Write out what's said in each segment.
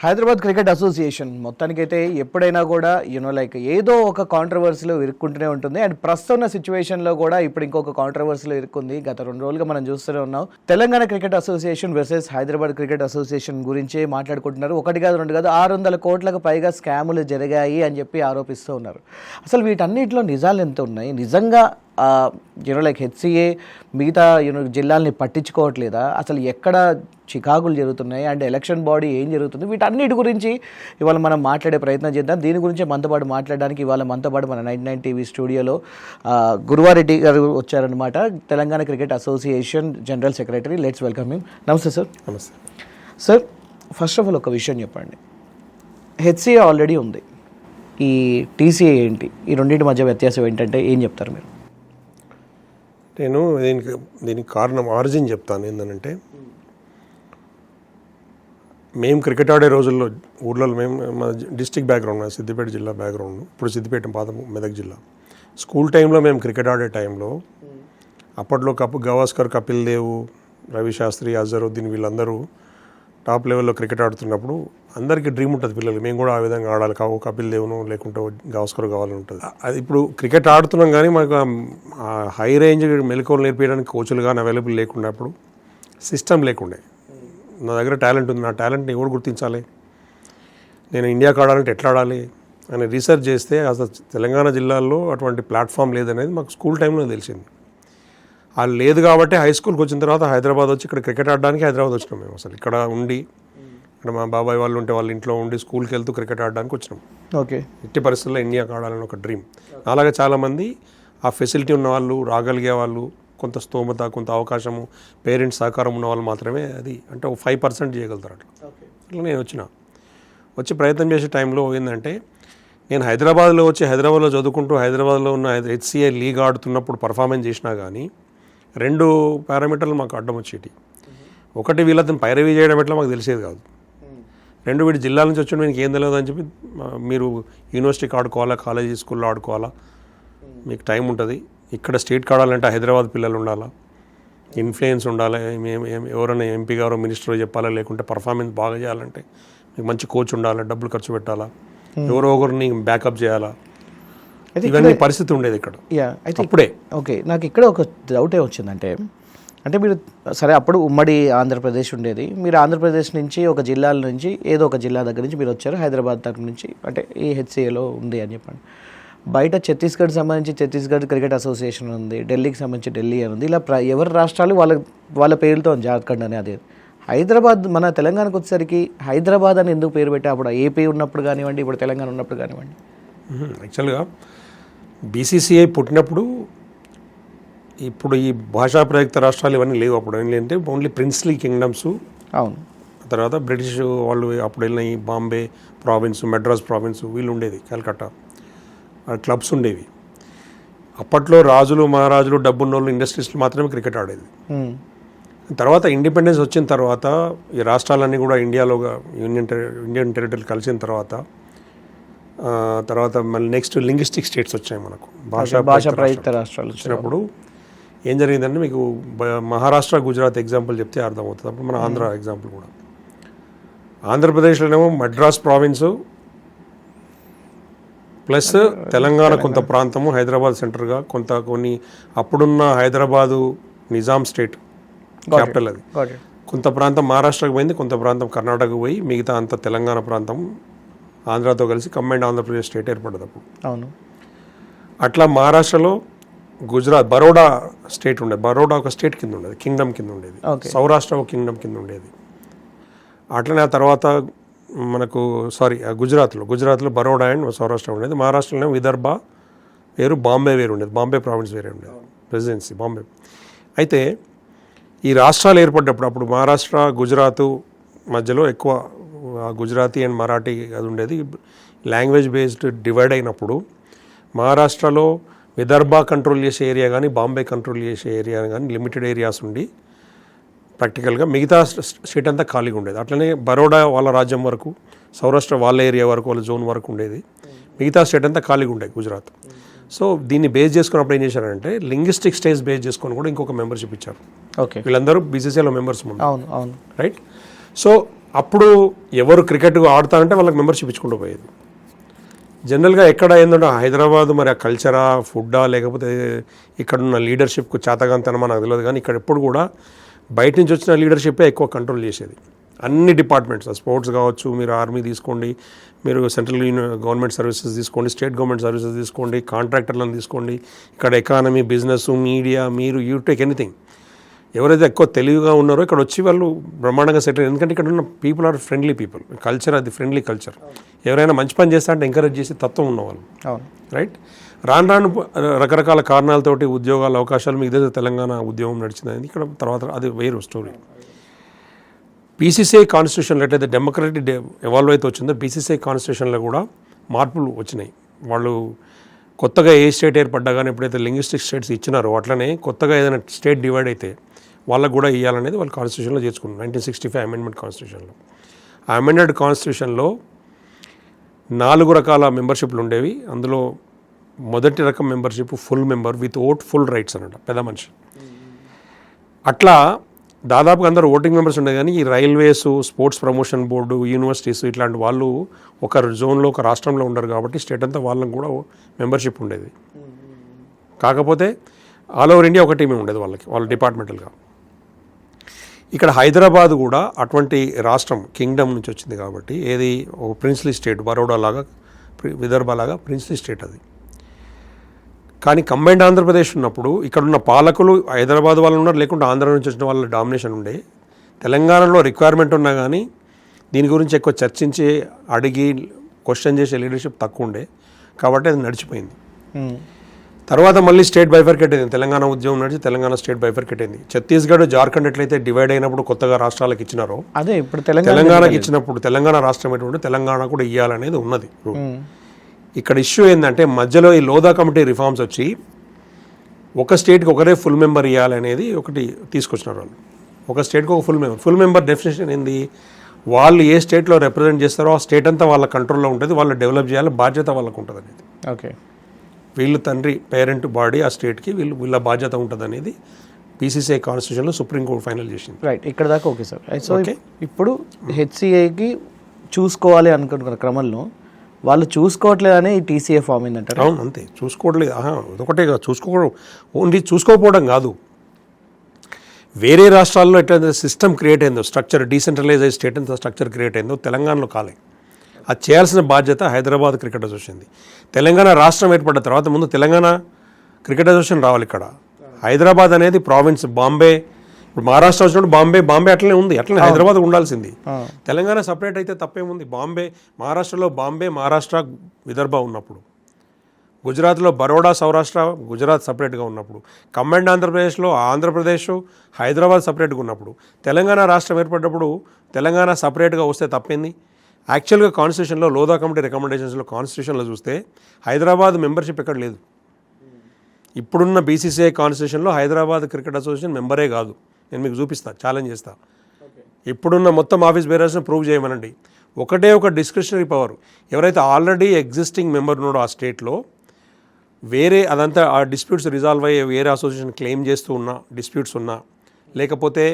Hyderabad cricket association మొత్తానికైతే ఎప్పుడైనా కూడా లైక్ ఏదో ఒక కాంట్రవర్సీలో ఇరుక్కుంటూనే ఉంటుంది. అండ్ ప్రస్తుతం ఉన్న సిచ్యువేషన్లో కూడా ఇప్పుడు ఇంకొక కాంట్రవర్సీలో ఇరుక్కుంది. గత 2 రోజులుగా మనం చూస్తూనే ఉన్నాం. Telangana cricket association versus Hyderabad cricket association గురించి మాట్లాడుకుంటున్నారు. 1 కాదు 2 కాదు 600 కోట్లకు పైగా స్కాములు జరిగాయి అని చెప్పి ఆరోపిస్తూ ఉన్నారు. అసలు వీటన్నిటిలో నిజాలు ఎంత ఉన్నాయి? నిజంగా లైక్ హెచ్సిఏ మిగతా జిల్లాల్ని పట్టించుకోవట్లేదా? అసలు ఎక్కడ చికాకులు జరుగుతున్నాయి? అండ్ ఎలక్షన్ బాడీ ఏం జరుగుతుంది? వీటన్నిటి గురించి ఇవాళ మనం మాట్లాడే ప్రయత్నం చేద్దాం. దీని గురించి మనతో పాటు మాట్లాడడానికి ఇవాళ మనతో పాటు మన 99 టీవీ స్టూడియోలో గురువారెడ్డి గారు వచ్చారనమాట. Telangana cricket association general secretary. Let's welcome him. నమస్తే సార్. నమస్తే సార్. ఫస్ట్ ఆఫ్ ఆల్ ఒక విషయం చెప్పండి. హెచ్సిఏ ఆల్రెడీ ఉంది, ఈ టీసీఏ ఏంటి? ఈ రెండింటి మధ్య వ్యత్యాసం ఏంటంటే ఏం చెప్తారు మీరు? నేను దీనికి కారణం ఆరిజిన్ చెప్తాను. ఏంటంటే మేము క్రికెట్ ఆడే రోజుల్లో ఊళ్ళలో మా డిస్టిక్ బ్యాక్గ్రౌండ్, సిద్దిపేట జిల్లా బ్యాక్గ్రౌండ్. ఇప్పుడు సిద్దిపేట పాత మెదక్ జిల్లా. స్కూల్ టైంలో మేము క్రికెట్ ఆడే టైంలో అప్పట్లో గవాస్కర్, కపిల్ దేవ్, రవి శాస్త్రి, అజరుద్దీన్ వీళ్ళందరూ టాప్ లెవెల్లో క్రికెట్ ఆడుతున్నప్పుడు అందరికీ డ్రీమ్ ఉంటుంది పిల్లలు, మేము కూడా ఆ విధంగా ఆడాలి, కపిల్ దేవ్ను లేకుంటే గవాస్కర్ కావాలని ఉంటుంది. అది ఇప్పుడు క్రికెట్ ఆడుతున్నాం కానీ మాకు హై రేంజ్ మెలకువలు నేర్పించడానికి కోచ్లు కానీ అవైలబుల్ లేకున్నప్పుడు, సిస్టమ్ లేకుండే. నా దగ్గర టాలెంట్ ఉంది, నా టాలెంట్ని ఎవరు గుర్తించాలి, నేను ఇండియాకి ఆడాలంటే ఎట్లా ఆడాలి అని రీసెర్చ్ చేస్తే అసలు తెలంగాణ జిల్లాల్లో అటువంటి ప్లాట్ఫామ్ లేదనేది మాకు స్కూల్ టైంలో తెలిసింది. అది లేదు కాబట్టి హై స్కూల్కి వచ్చిన తర్వాత హైదరాబాద్ వచ్చి ఇక్కడ క్రికెట్ ఆడడానికి హైదరాబాద్ వచ్చినాం. మేము అసలు ఇక్కడ ఉండి, ఇక్కడ మా బాబాయ్ వాళ్ళు ఉంటే వాళ్ళ ఇంట్లో ఉండి స్కూల్కి వెళ్తూ క్రికెట్ ఆడడానికి వచ్చినాం. ఓకే. ఎట్టి పరిస్థితుల్లో ఇండియాకి ఆడాలని ఒక డ్రీమ్. అలాగే చాలామంది ఆ ఫెసిలిటీ ఉన్న వాళ్ళు, రాగలిగే వాళ్ళు, కొంత స్తోమత, కొంత అవకాశము, పేరెంట్స్ సహకారం ఉన్న వాళ్ళు మాత్రమే అది అంటే 5% చేయగలుగుతారు. అట్లా నేను వచ్చి ప్రయత్నం చేసే టైంలో ఏంటంటే, నేను హైదరాబాద్లో వచ్చి హైదరాబాద్లో చదువుకుంటూ హైదరాబాద్లో ఉన్న హెచ్సిఏ లీగ్ ఆడుతున్నప్పుడు పర్ఫార్మెన్స్ చేసినా కానీ 2 పారామీటర్లు మాకు అడ్డం వచ్చేటి. ఒకటి, వీళ్ళతో పైరవీ చేయడం ఎట్లా మాకు తెలిసేది కాదు. 2, వీడి జిల్లా నుంచి వచ్చి మీకు ఏం తెలియదు అని చెప్పి, మీరు యూనివర్సిటీకి ఆడుకోవాలా, కాలేజీ స్కూల్లో ఆడుకోవాలా, మీకు టైం ఉంటుంది. ఇక్కడ స్టేట్కి ఆడాలంటే హైదరాబాద్ పిల్లలు ఉండాలా, ఇన్ఫ్లుయెన్స్ ఉండాలి, ఎవరైనా ఎంపీ గారో మినిస్టరో చెప్పాలా, లేకుంటే పర్ఫార్మెన్స్ బాగా చేయాలంటే మీకు మంచి కోచ్ ఉండాలి, డబ్బులు ఖర్చు పెట్టాలా, ఎవరో ఒకరిని బ్యాకప్ చేయాలా, ఇవన్నీ పరిస్థితి ఉండేది ఇక్కడ. అప్పుడే ఓకే. నాకు ఇక్కడ ఒక డౌటే వచ్చిందంటే, అంటే మీరు సరే అప్పుడు ఉమ్మడి ఆంధ్రప్రదేశ్ ఉండేది, మీరు ఆంధ్రప్రదేశ్ నుంచి ఒక జిల్లాల నుంచి ఏదో ఒక జిల్లా దగ్గర నుంచి మీరు వచ్చారు హైదరాబాద్ దగ్గర నుంచి, అంటే ఈ హెచ్సిఏలో ఉంది అని చెప్పండి. బయట ఛత్తీస్గఢ్ సంబంధించి ఛత్తీస్గఢ్ క్రికెట్ అసోసియేషన్ ఉంది, ఢిల్లీకి సంబంధించి ఢిల్లీ అని ఉంది. ఇలా ఎవరి రాష్ట్రాలు వాళ్ళ పేర్లతో జార్ఖండ్ అని అదే. హైదరాబాద్ మన తెలంగాణకు వచ్చేసరికి హైదరాబాద్ అని ఎందుకు పేరు పెట్టా? అప్పుడు ఏపీ ఉన్నప్పుడు కానివ్వండి, ఇప్పుడు తెలంగాణ ఉన్నప్పుడు కానివ్వండి. యాక్చువల్గా బీసీసీఐ పుట్టినప్పుడు ఇప్పుడు ఈ భాషా ప్రయుక్త రాష్ట్రాలు ఇవన్నీ లేవు. అప్పుడు ఏంటంటే ఓన్లీ ప్రిన్స్లీ కింగ్డమ్స్. అవును. తర్వాత బ్రిటిష్ వాళ్ళు అప్పుడు వెళ్ళిన ఈ బాంబే ప్రావిన్స్, మెడ్రాస్ ప్రావిన్స్ వీళ్ళు ఉండేది, కలకత్తా క్లబ్స్ ఉండేవి. అప్పట్లో రాజులు, మహారాజులు, డబ్బున్నోళ్ళు, ఇండస్ట్రీస్లు మాత్రమే క్రికెట్ ఆడేది. తర్వాత ఇండిపెండెన్స్ వచ్చిన తర్వాత ఈ రాష్ట్రాలన్నీ కూడా ఇండియాలోగా ఇండియన్ టెరిటరీ కలిసిన తర్వాత మళ్ళీ నెక్స్ట్ లింగ్విస్టిక్ స్టేట్స్ వచ్చాయి మనకు, భాషా ప్రయుక్త రాష్ట్రాలు వచ్చినప్పుడు ఏం జరిగిందంటే, మీకు మహారాష్ట్ర, గుజరాత్ ఎగ్జాంపుల్ చెప్తే అర్థమవుతుంది. అప్పుడు మన ఆంధ్ర ఎగ్జాంపుల్ కూడా. ఆంధ్రప్రదేశ్లోనేమో మద్రాస్ ప్రావిన్సు ప్లస్ తెలంగాణ కొంత ప్రాంతము, హైదరాబాద్ సెంటర్గా కొన్ని అప్పుడున్న హైదరాబాదు నిజాం స్టేట్ క్యాపిటల్, అది కొంత ప్రాంతం మహారాష్ట్రకు పోయింది, కొంత ప్రాంతం కర్ణాటకకు పోయి మిగతా అంత తెలంగాణ ప్రాంతం ఆంధ్రాతో కలిసి కంబైన్డ్ ఆంధ్రప్రదేశ్ స్టేట్ ఏర్పడ్డది అప్పుడు. అవును. అట్లా మహారాష్ట్రలో గుజరాత్, బరోడా స్టేట్ ఉండేది. బరోడా ఒక స్టేట్ కింద ఉండేది, కింగ్డమ్ కింద ఉండేది. సౌరాష్ట్ర ఒక కింగ్డమ్ కింద ఉండేది. అట్లనే ఆ తర్వాత మనకు గుజరాత్లో బరోడా అండ్ సౌరాష్ట్ర ఉండేది. మహారాష్ట్రలో విదర్భ వేరు, బాంబే వేరు ఉండేది, బాంబే ప్రావిన్స్ వేరే ఉండేది, ప్రెసిడెన్సీ బాంబే. అయితే ఈ రాష్ట్రాలు ఏర్పడ్డప్పుడు అప్పుడు మహారాష్ట్ర, గుజరాత్ మధ్యలో ఎక్కువ గుజరాతీ అండ్ మరాఠీ అది ఉండేది. లాంగ్వేజ్ బేస్డ్ డివైడ్ అయినప్పుడు మహారాష్ట్రలో విదర్భ కంట్రోల్ చేసే ఏరియా కానీ, బాంబే కంట్రోల్ చేసే ఏరియా కానీ లిమిటెడ్ ఏరియాస్ ఉండి ప్రాక్టికల్గా మిగతా స్టేట్ అంతా ఖాళీగా ఉండేది. అట్లనే బరోడా వాళ్ళ రాజ్యం వరకు, సౌరాష్ట్ర వాళ్ళ ఏరియా వరకు, వాళ్ళ జోన్ వరకు ఉండేది. మిగతా స్టేట్ అంతా ఖాళీగా ఉండేది, గుజరాత్. సో దీన్ని బేస్ చేసుకున్నప్పుడు ఏం చేశారంటే, లింగ్విస్టిక్ స్టేజ్ బేస్ చేసుకొని కూడా ఇంకొక మెంబర్షిప్ ఇచ్చారు. ఓకే. వీళ్ళందరూ బీసీసీఐలో మెంబర్స్ అవును. రైట్. సో అప్పుడు ఎవరు క్రికెట్ ఆడుతారంటే వాళ్ళకి మెంబర్షిప్ ఇచ్చుకుంటూ పోయేది. జనరల్గా ఎక్కడ ఏంటంటే హైదరాబాద్ మరి ఆ కల్చరా, ఫుడ్డా, లేకపోతే ఇక్కడున్న లీడర్షిప్కు చేతగాంతనమా నాకు తెలియదు, కానీ ఇక్కడ ఎప్పుడు కూడా బయట నుంచి వచ్చిన లీడర్షిప్పే ఎక్కువ కంట్రోల్ చేసేది. అన్ని డిపార్ట్మెంట్స్, స్పోర్ట్స్ కావచ్చు, మీరు ఆర్మీ తీసుకోండి, మీరు సెంట్రల్ గవర్నమెంట్ సర్వీసెస్ తీసుకోండి, స్టేట్ గవర్నమెంట్ సర్వీసెస్ తీసుకోండి, కాంట్రాక్టర్లను తీసుకోండి, ఇక్కడ ఎకానమీ, బిజినెస్, మీడియా, మీరు యూ టేక్ ఎనీథింగ్. ఎవరైతే ఎక్కువ తెలివిగా ఉన్నారో ఇక్కడ వచ్చి వాళ్ళు బ్రహ్మాండంగా సెటిల్. ఎందుకంటే ఇక్కడ ఉన్న people are friendly people, culture అది ఫ్రెండ్లీ కల్చర్. ఎవరైనా మంచి పని చేస్తా అంటే ఎంకరేజ్ చేసి తత్వం ఉన్నవాళ్ళు, రైట్. రాను రాను రకరకాల కారణాలతోటి ఉద్యోగాల అవకాశాలు, మీకు ఇదే తెలంగాణ ఉద్యమం నడిచింది ఇక్కడ. తర్వాత అది వేరు స్టోరీ. పీసీసీఐ కాన్స్టిట్యూషన్లో ఎట్లయితే డెమోక్రటిక్ ఎవాల్వ్ అయితే వచ్చిందో, పీసీసీఐ కాన్స్టిట్యూషన్లో కూడా మార్పులు వచ్చినాయి. వాళ్ళు కొత్తగా ఏ స్టేట్ ఏర్పడ్డా కానీ ఎప్పుడైతే లింగ్విస్టిక్ స్టేట్స్ ఇచ్చినారో, అట్లనే కొత్తగా ఏదైనా స్టేట్ డివైడ్ అయితే వాళ్ళకు కూడా ఇవ్వాలనేది వాళ్ళు కాన్స్టిట్యూషన్లో చేర్చుకున్నారు. 1965 అమెండ్మెంట్ కాన్స్టిట్యూషన్లో. ఆ అమెండెడ్ కాన్స్టిట్యూషన్లో 4 రకాల మెంబర్షిప్లు ఉండేవి. అందులో మొదటి రకం membership full member with vote, full rights అన్నమాట, పెద్ద మనిషి. అట్లా దాదాపుగా అందరూ ఓటింగ్ మెంబర్స్ ఉండేది. కానీ ఈ railways, sports promotion board, universities ఇట్లాంటి వాళ్ళు ఒక జోన్లో, ఒక రాష్ట్రంలో ఉండరు కాబట్టి స్టేట్ అంతా వాళ్ళకి కూడా మెంబర్షిప్ ఉండేది. కాకపోతే ఆల్ ఓవర్ ఇండియా ఒక టీమే ఉండేది వాళ్ళకి, వాళ్ళ డిపార్ట్మెంటల్గా. ఇక్కడ హైదరాబాద్ కూడా అటువంటి రాష్ట్రం, కింగ్డమ్ నుంచి వచ్చింది కాబట్టి, ఏది ఒక ప్రిన్స్లీ స్టేట్, బరోడా లాగా, విదర్భ లాగా ప్రిన్స్లీ స్టేట్ అది. కానీ కంబైన్డ్ ఆంధ్రప్రదేశ్ ఉన్నప్పుడు ఇక్కడున్న పాలకులు హైదరాబాద్ వాళ్ళు ఉన్నారు, లేకుంటే ఆంధ్ర నుంచి వచ్చిన వాళ్ళ డామినేషన్ ఉండే. తెలంగాణలో రిక్వైర్మెంట్ ఉన్నా కానీ దీని గురించి ఎక్కువ చర్చించి, అడిగి, క్వశ్చన్ చేసే లీడర్షిప్ తక్కువ ఉండే కాబట్టి అది నడిచిపోయింది. తర్వాత మళ్ళీ స్టేట్ బైఫర్కేట్ అయింది. తెలంగాణ ఉద్యమం నడిచి తెలంగాణ స్టేట్ బైఫర్కేట్ అయింది. ఛత్తీస్గఢ్, జార్ఖండ్ ఎట్లయితే డివైడ్ అయినప్పుడు కొత్తగా రాష్ట్రాలకు ఇచ్చినారో, అదే ఇప్పుడు తెలంగాణకి ఇచ్చినప్పుడు తెలంగాణ రాష్ట్రం ఎటువంటి తెలంగాణ కూడా ఇవ్వాలనేది ఉన్నది. ఇక్కడ ఇష్యూ ఏంటంటే మధ్యలో ఈ లోదా కమిటీ రిఫార్మ్స్ వచ్చి ఒక స్టేట్కి ఒకరే ఫుల్ మెంబర్ ఇవ్వాలనేది ఒకటి తీసుకొచ్చినారు వాళ్ళు. ఒక స్టేట్కి ఒక ఫుల్ మెంబర్ డెఫినేషన్ ఏంది, వాళ్ళు ఏ స్టేట్లో రిప్రజెంట్ చేస్తారో ఆ స్టేట్ అంతా వాళ్ళ కంట్రోల్లో ఉంటుంది, వాళ్ళు డెవలప్ చేయాలి, బాధ్యత వాళ్ళకు ఉంటుంది అనేది. ఓకే, వీళ్ళు తండ్రి, పేరెంట్ బాడీ ఆ స్టేట్కి, వీళ్ళ బాధ్యత ఉంటుంది అనేది పీసీసీఐ కాన్స్టిట్యూషన్లో సుప్రీంకోర్టు ఫైనల్ చేసింది. రైట్, ఇక్కడ దాకా ఓకే సార్. సో ఇప్పుడు హెచ్సిఐకి చూసుకోవాలి అనుకుంటున్న క్రమంలో వాళ్ళు చూసుకోవట్లేదని ఈ టీసీఏ ఫామ్ ఏంటంటారు? అవును, అంతే, చూసుకోవట్లేదు. అదొకటే కాదు, ఓన్లీ చూసుకోకపోవడం కాదు. వేరే రాష్ట్రాల్లో ఎట్లయితే సిస్టమ్ క్రియేట్ అయిందో, స్ట్రక్చర్, డీసెంట్రలైజ్ అయ్యే స్టేట్ అంతా స్ట్రక్చర్ క్రియేట్ అయిందో, తెలంగాణలో కాలే. అది చేయాల్సిన బాధ్యత హైదరాబాద్ క్రికెట్ అసోసియేషన్. తెలంగాణ రాష్ట్రం ఏర్పడ్డ తర్వాత ముందు తెలంగాణ క్రికెట్ అసోసియేషన్ రావాలి. ఇక్కడ హైదరాబాద్ అనేది ప్రావిన్స్, బాంబే, ఇప్పుడు మహారాష్ట్ర వచ్చినప్పుడు బాంబే అట్లనే ఉంది, అట్లనే హైదరాబాద్ ఉండాల్సింది. తెలంగాణ సపరేట్ అయితే తప్పేముంది. బాంబే, మహారాష్ట్రలో బాంబే, మహారాష్ట్ర, విదర్భ ఉన్నప్పుడు, గుజరాత్లో బరోడా, సౌరాష్ట్ర, గుజరాత్ సపరేట్గా ఉన్నప్పుడు, కంబైన్డ్ ఆంధ్రప్రదేశ్లో ఆంధ్రప్రదేశ్, హైదరాబాద్ సపరేట్గా ఉన్నప్పుడు, తెలంగాణ రాష్ట్రం ఏర్పడ్డప్పుడు తెలంగాణ సపరేట్గా వస్తే తప్పింది. యాక్చువల్గా కాన్స్టిట్యూషన్లో, లోదా కమిటీ రికమెండేషన్స్లో, కాన్స్టిట్యూషన్లో చూస్తే హైదరాబాద్ మెంబర్షిప్ ఎక్కడ లేదు. ఇప్పుడున్న బీసీసీఐ కాన్స్టిట్యూషన్లో హైదరాబాద్ క్రికెట్ అసోసియేషన్ మెంబరే కాదు. నేను మీకు చూపిస్తాను, ఛాలెంజ్ చేస్తా. ఇప్పుడున్న మొత్తం ఆఫీస్ బేరర్స్ని ప్రూవ్ చేయమనండి. ఒకటే ఒక డిస్క్రిషనరీ పవర్, ఎవరైతే ఆల్రెడీ ఎగ్జిస్టింగ్ మెంబర్ ఉన్నాడో ఆ స్టేట్లో, వేరే అదంతా ఆ డిస్ప్యూట్స్ రిజాల్వ్ అయ్యే వేరే అసోసియేషన్ క్లెయిమ్ చేస్తూ ఉన్నా, డిస్ప్యూట్స్ ఉన్నా, లేకపోతే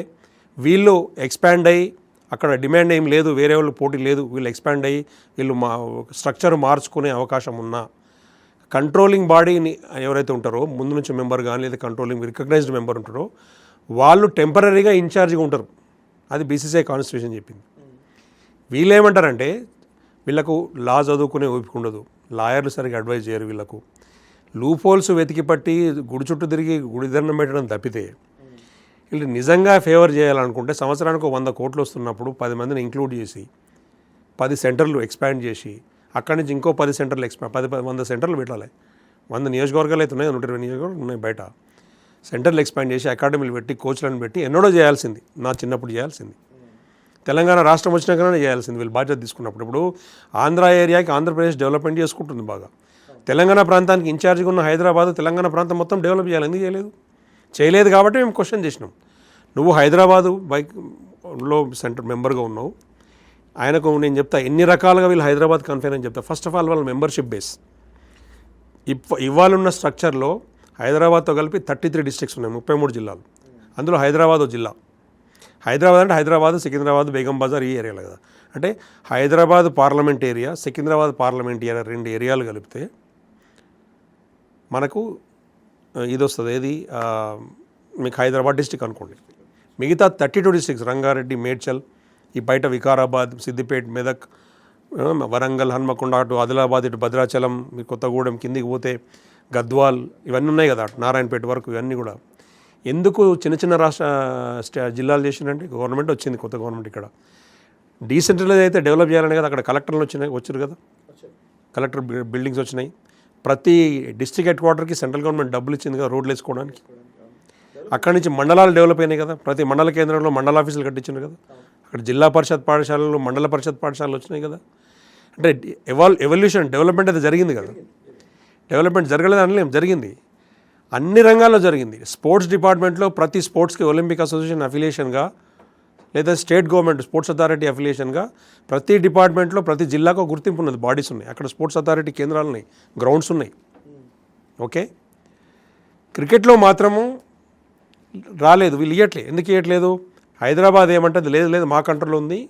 వీళ్ళు ఎక్స్పాండ్ అయ్యి అక్కడ డిమాండ్ ఏం లేదు, వేరే వాళ్ళు పోటీ లేదు, వీళ్ళు ఎక్స్పాండ్ అయ్యి వీళ్ళు స్ట్రక్చర్ మార్చుకునే అవకాశం ఉన్నా, కంట్రోలింగ్ బాడీని ఎవరైతే ఉంటారో, ముందు నుంచి మెంబర్ కానీ లేదా కంట్రోలింగ్ రికగ్నైజ్డ్ మెంబర్ ఉంటారో, వాళ్ళు టెంపరీగా ఇన్ఛార్జ్గా ఉంటారు. అది బీసీసీఐ కాన్స్టిట్యూషన్ చెప్పింది. వీళ్ళు ఏమంటారంటే వీళ్ళకు లా చదువుకునే ఓపిక ఉండదు, లాయర్లు సరిగ్గా అడ్వైజ్ చేయరు, వీళ్ళకు లూప్ హోల్స్ వెతికి పట్టి గుడి చుట్టూ తిరిగి గుడి దండం పెట్టడం తప్పితే, వీళ్ళు నిజంగా ఫేవర్ చేయాలనుకుంటే సంవత్సరానికి 100 కోట్లు వస్తున్నప్పుడు 10 మందిని ఇంక్లూడ్ చేసి 10 సెంటర్లు ఎక్స్పాండ్ చేసి అక్కడి నుంచి ఇంకో 10 సెంటర్లు 100 సెంటర్లు పెట్టాలి. 100 నియోజకవర్గాలు అయితే ఉన్నాయి, 120 నియోజకవర్గాలు ఉన్నాయి. బయట సెంటర్లు ఎక్స్పాండ్ చేసి అకాడమీలు పెట్టి కోచ్లను పెట్టి ఎన్నడో చేయాల్సింది, నా చిన్నప్పుడు చేయాల్సింది. తెలంగాణ రాష్ట్రం వచ్చినాకనే చేయాల్సింది వీళ్ళు బాధ్యత తీసుకున్నప్పుడు. ఇప్పుడు ఆంధ్ర ఏరియాకి ఆంధ్రప్రదేశ్ డెవలప్మెంట్ చేసుకుంటుంది బాగా. తెలంగాణ ప్రాంతానికి ఇన్ఛార్జ్గా ఉన్న హైదరాబాద్, తెలంగాణ ప్రాంతం మొత్తం డెవలప్ చేయాలి. ఎందుకు చేయలేదు కాబట్టి మేము క్వశ్చన్ చేసినాం. నువ్వు హైదరాబాదు బైక్లో సెంటర్ మెంబర్గా ఉన్నావు, ఆయనకు నేను చెప్తా ఎన్ని రకాలుగా వీళ్ళు హైదరాబాద్ కన్ఫైన్ అని చెప్తా. ఫస్ట్ ఆఫ్ ఆల్ వాళ్ళ మెంబర్షిప్ బేస్, ఇవాళ ఉన్న స్ట్రక్చర్లో హైదరాబాద్తో కలిపి 33 డిస్ట్రిక్ట్స్ ఉన్నాయి, 33 జిల్లాలు. అందులో హైదరాబాద్ జిల్లా, హైదరాబాద్ అంటే హైదరాబాద్, సికింద్రాబాద్, బేగం బజార్ ఈ ఏరియాలో కదా. అంటే Hyderabad parliament area, Secunderabad parliament area 2 ఏరియాలు కలిపితే మనకు ఇది వస్తుంది. ఏది మీకు హైదరాబాద్ డిస్టిక్ అనుకోండి. మిగతా 32 డిస్ట్రిక్ట్స్ రంగారెడ్డి, మేడ్చల్, ఈ బయట వికారాబాద్, సిద్దిపేట్, మెదక్, వరంగల్, హన్మకొండ, అటు ఆదిలాబాద్, ఇటు భద్రాచలం, మీ కొత్తగూడెం కిందికి పోతే గద్వాల్, ఇవన్నీ ఉన్నాయి కదా, నారాయణపేట వరకు. ఇవన్నీ కూడా ఎందుకు చిన్న చిన్న జిల్లాలు చేసిందంటే గవర్నమెంట్ వచ్చింది, కొత్త గవర్నమెంట్. ఇక్కడ డీసెంట్రలైజ్ అయితే డెవలప్ చేయాలని కదా అక్కడ కలెక్టర్లు వచ్చారు కదా, కలెక్టర్ బిల్డింగ్స్ వచ్చినాయి. ప్రతి డిస్ట్రిక్ట్ హెడ్ క్వార్టర్కి సెంట్రల్ గవర్నమెంట్ డబ్బులు ఇచ్చింది కదా రోడ్లు వేసుకోవడానికి. అక్కడి నుంచి మండలాలు డెవలప్ అయినాయి కదా, ప్రతి మండల కేంద్రంలో మండల ఆఫీసులు కట్టించారు కదా. అక్కడ జిల్లా పరిషత్ పాఠశాలలు, మండల పరిషత్ పాఠశాలలు వచ్చినాయి కదా. అంటే ఎవల్యూషన్, డెవలప్మెంట్ అయితే జరిగింది కదా. డెవలప్మెంట్ జరగలేదు అనలేం, జరిగింది. అన్ని రంగాల్లో జరిగింది. స్పోర్ట్స్ డిపార్ట్మెంట్లో ప్రతి స్పోర్ట్స్కి ఒలింపిక్ అసోసియేషన్ అఫిలియేషన్గా, లేదా స్టేట్ గవర్నమెంట్ స్పోర్ట్స్ అథారిటీ అఫిలియేషన్గా ప్రతి డిపార్ట్మెంట్లో ప్రతి జిల్లాకు గుర్తింపు ఉన్నది, బాడీస్ ఉన్నాయి. అక్కడ స్పోర్ట్స్ అథారిటీ కేంద్రాలు ఉన్నాయి, గ్రౌండ్స్ ఉన్నాయి. ఓకే, క్రికెట్లో మాత్రము రాలేదు, వీళ్ళు ఇవ్వట్లేదు. ఎందుకు ఇవ్వట్లేదు? హైదరాబాద్ ఏమంటుంది, లేదు లేదు మా కంట్రోల్ ఉంది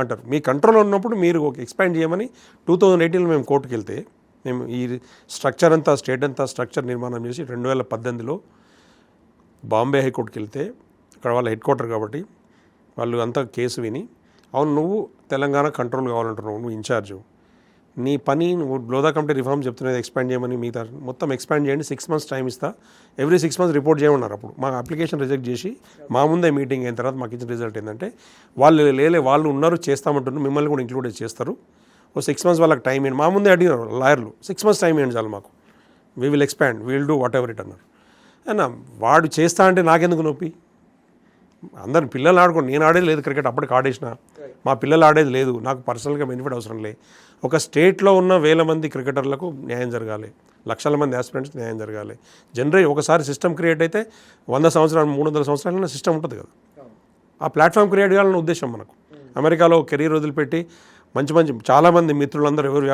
అంటారు. మీ కంట్రోల్ ఉన్నప్పుడు మీరు ఎక్స్పాండ్ చేయమని 2018లో మేము కోర్టుకు వెళ్తే, మేము ఈ స్ట్రక్చర్ అంతా, స్టేట్ అంతా స్ట్రక్చర్ నిర్మాణం చేసి 2018లో బాంబే హైకోర్టుకి వెళ్తే, అక్కడ వాళ్ళ హెడ్ క్వార్టర్ కాబట్టి వాళ్ళు అంతా కేసు విని, అవును నువ్వు తెలంగాణ కంట్రోల్ కావాలంటున్నావు, నువ్వు ఇన్ఛార్జు, నీ పని నువ్వు లోదా కమిటీ రిఫార్మ్ చెప్తున్నది ఎక్స్పాండ్ చేయమని, మిగతా మొత్తం ఎక్స్పాండ్ చేయండి, 6 months టైం ఇస్తా, ఎవ్రీ 6 months రిపోర్ట్ చేయమన్నారు. అప్పుడు మా అప్లికేషన్ రిజెక్ట్ చేసి మా ముందే మీటింగ్ అయిన తర్వాత మాకు ఇచ్చిన రిజల్ట్ ఏంటంటే, వాళ్ళు ఉన్నారు చేస్తామంటున్నారు, మిమ్మల్ని కూడా ఇంక్లూడ్ చేస్తారు, ఓ 6 months వాళ్ళకి టైం ఇవ్వండి. మా ముందే అడిగినారు లాయర్లు, 6 months టైం ఇవ్వండి చాలు మాకు, we will expand, we'll do what ever it అన్నారు. అయినా వాడు చేస్తా అంటే నాకెందుకు నొప్పి? అందరు పిల్లలు ఆడుకోండి, నేను ఆడేది లేదు క్రికెట్, అప్పటికి ఆడేసిన, మా పిల్లలు ఆడేది లేదు, నాకు పర్సనల్గా బెనిఫిట్ అవసరం లేదు. ఒక స్టేట్లో ఉన్న 1000 మంది క్రికెటర్లకు న్యాయం జరగాలి, లక్షల మంది ఆస్పిరెంట్స్కి న్యాయం జరగాలి. ఒకసారి సిస్టమ్ క్రియేట్ అయితే 100 సంవత్సరాలు 300 సంవత్సరాలైనా సిస్టమ్ ఉంటుంది కదా. ఆ ప్లాట్ఫామ్ క్రియేట్ చేయాలన్న ఉద్దేశం మనకు. అమెరికాలో కెరీర్ వదిలిపెట్టి మంచి చాలామంది మిత్రులందరూ ఎవరు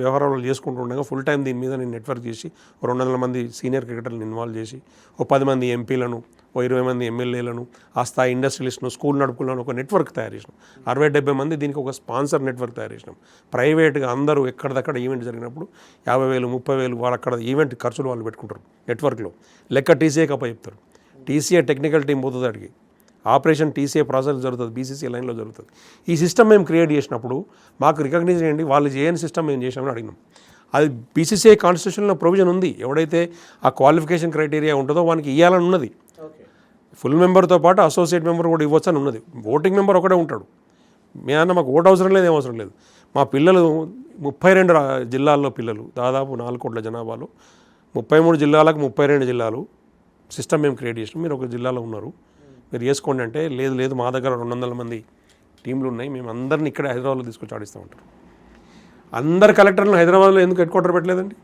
వ్యవహారాలు చేసుకుంటూ ఉండగా ఫుల్ టైం దీని మీద నేను నెట్వర్క్ చేసి 200 మంది సీనియర్ క్రికెటర్లను ఇన్వాల్వ్ చేసి, 10 మంది ఎంపీలను, 20 మంది ఎమ్మెల్యేలను, ఆ స్థాయి ఇండస్ట్రియలిస్ట్ను, స్కూల్ నడుపులను ఒక నెట్వర్క్ తయారు చేసినాం. 60-70 మంది దీనికి ఒక స్పాన్సర్ నెట్వర్క్ తయారు చేసినాం. ప్రైవేట్గా అందరూ ఎక్కడిదక్కడ ఈవెంట్ జరిగినప్పుడు 50,000 30,000 వాళ్ళు అక్కడ ఈవెంట్ ఖర్చులు వాళ్ళు పెట్టుకుంటారు. నెట్వర్క్లో లెక్క టీసీఏకి చెప్తారు. టీసీఏ టెక్నికల్ టీం పోతుంది అడిగి, ఆపరేషన్ టీసీఏ ప్రాసెస్ జరుగుతుంది, బీసీసీ లైన్లో జరుగుతుంది. ఈ సిస్టమ్ మేము క్రియేట్ చేసినప్పుడు మాకు రికగ్నైజ్ చేయండి, వాళ్ళు చేయని సిస్టమ్ మేము చేసామని అడిగినాం. అది బీసీసీఐ కాన్స్టిట్యూషన్లో ప్రొవిజన్ ఉంది, ఎవడైతే ఆ క్వాలిఫికేషన్ క్రైటీరియా ఉంటుందో వానికి ఇవ్వాలని ఉన్నది. ఫుల్ మెంబర్తో పాటు అసోసియేట్ మెంబర్ కూడా ఇవ్వచ్చు అని ఉన్నది. ఓటింగ్ మెంబర్ ఒకటే ఉంటాడు. మీ అన్న మాకు ఓటు అవసరం లేదు, ఏం అవసరం లేదు. మా పిల్లలు 32 జిల్లాల్లో పిల్లలు, దాదాపు 4 కోట్ల జనాభాలో 33 జిల్లాలకు 32 జిల్లాలు సిస్టమ్ మేము క్రియేట్ చేసినాం. మీరు ఒక జిల్లాలో ఉన్నారు, మీరు చేసుకోండి అంటే, లేదు మా దగ్గర 200 మంది టీంలు ఉన్నాయి, మేము అందరిని ఇక్కడే హైదరాబాద్లో తీసుకొచ్చి ఆడిస్తూ ఉంటారు. అందరు కలెక్టర్లను హైదరాబాద్లో ఎందుకు హెడ్ క్వార్టర్ పెట్టలేదండి?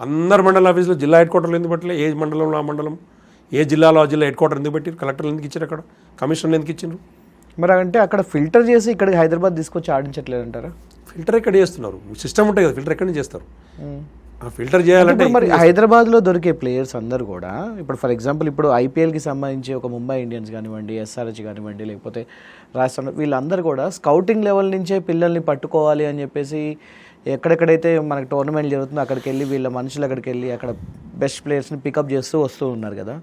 అందరు మండల ఆఫీసులో జిల్లా హెడ్ క్వార్టర్లు ఎందుకు పెట్టలేదు? ఏ మండలంలో ఆ మండలం, ఏ జిల్లాలో ఆ జిల్లా హెడ్ క్వార్టర్ ఎందుకు పెట్టారు? కలెక్టర్లు ఎందుకు ఇచ్చారు? అక్కడ కమిషనర్లు ఎందుకు ఇచ్చిండ్రు? మరి అంటే అక్కడ ఫిల్టర్ చేసి ఇక్కడికి హైదరాబాద్ తీసుకొచ్చి ఆడించట్లేదు అంటారా? ఫిల్టర్ ఎక్కడ చేస్తున్నారు? సిస్టమ్ ఉంటాయి కదా, ఫిల్టర్ ఎక్కడి నుంచి చేస్తారు? ఆ ఫిల్టర్ చేయాలంటే మరి హైదరాబాద్లో దొరికే ప్లేయర్స్ అందరు కూడా ఇప్పుడు ఫర్ ఎగ్జాంపుల్ ఇప్పుడు ఐపీఎల్కి సంబంధించి ఒక ముంబై ఇండియన్స్ కానివ్వండి, ఎస్ఆర్హెచ్ కానివ్వండి, లేకపోతే రాజస్థాన్, వీళ్ళందరూ కూడా స్కౌటింగ్ లెవెల్ నుంచే పిల్లల్ని పట్టుకోవాలి అని చెప్పేసి ఎక్కడెక్కడైతే మనకి టోర్నమెంట్ జరుగుతుందో అక్కడికి వెళ్ళి వీళ్ళ మనుషులు అక్కడికి వెళ్ళి అక్కడ బెస్ట్ ప్లేయర్స్ని పికప్ చేస్తూ వస్తూ ఉన్నారు కదా.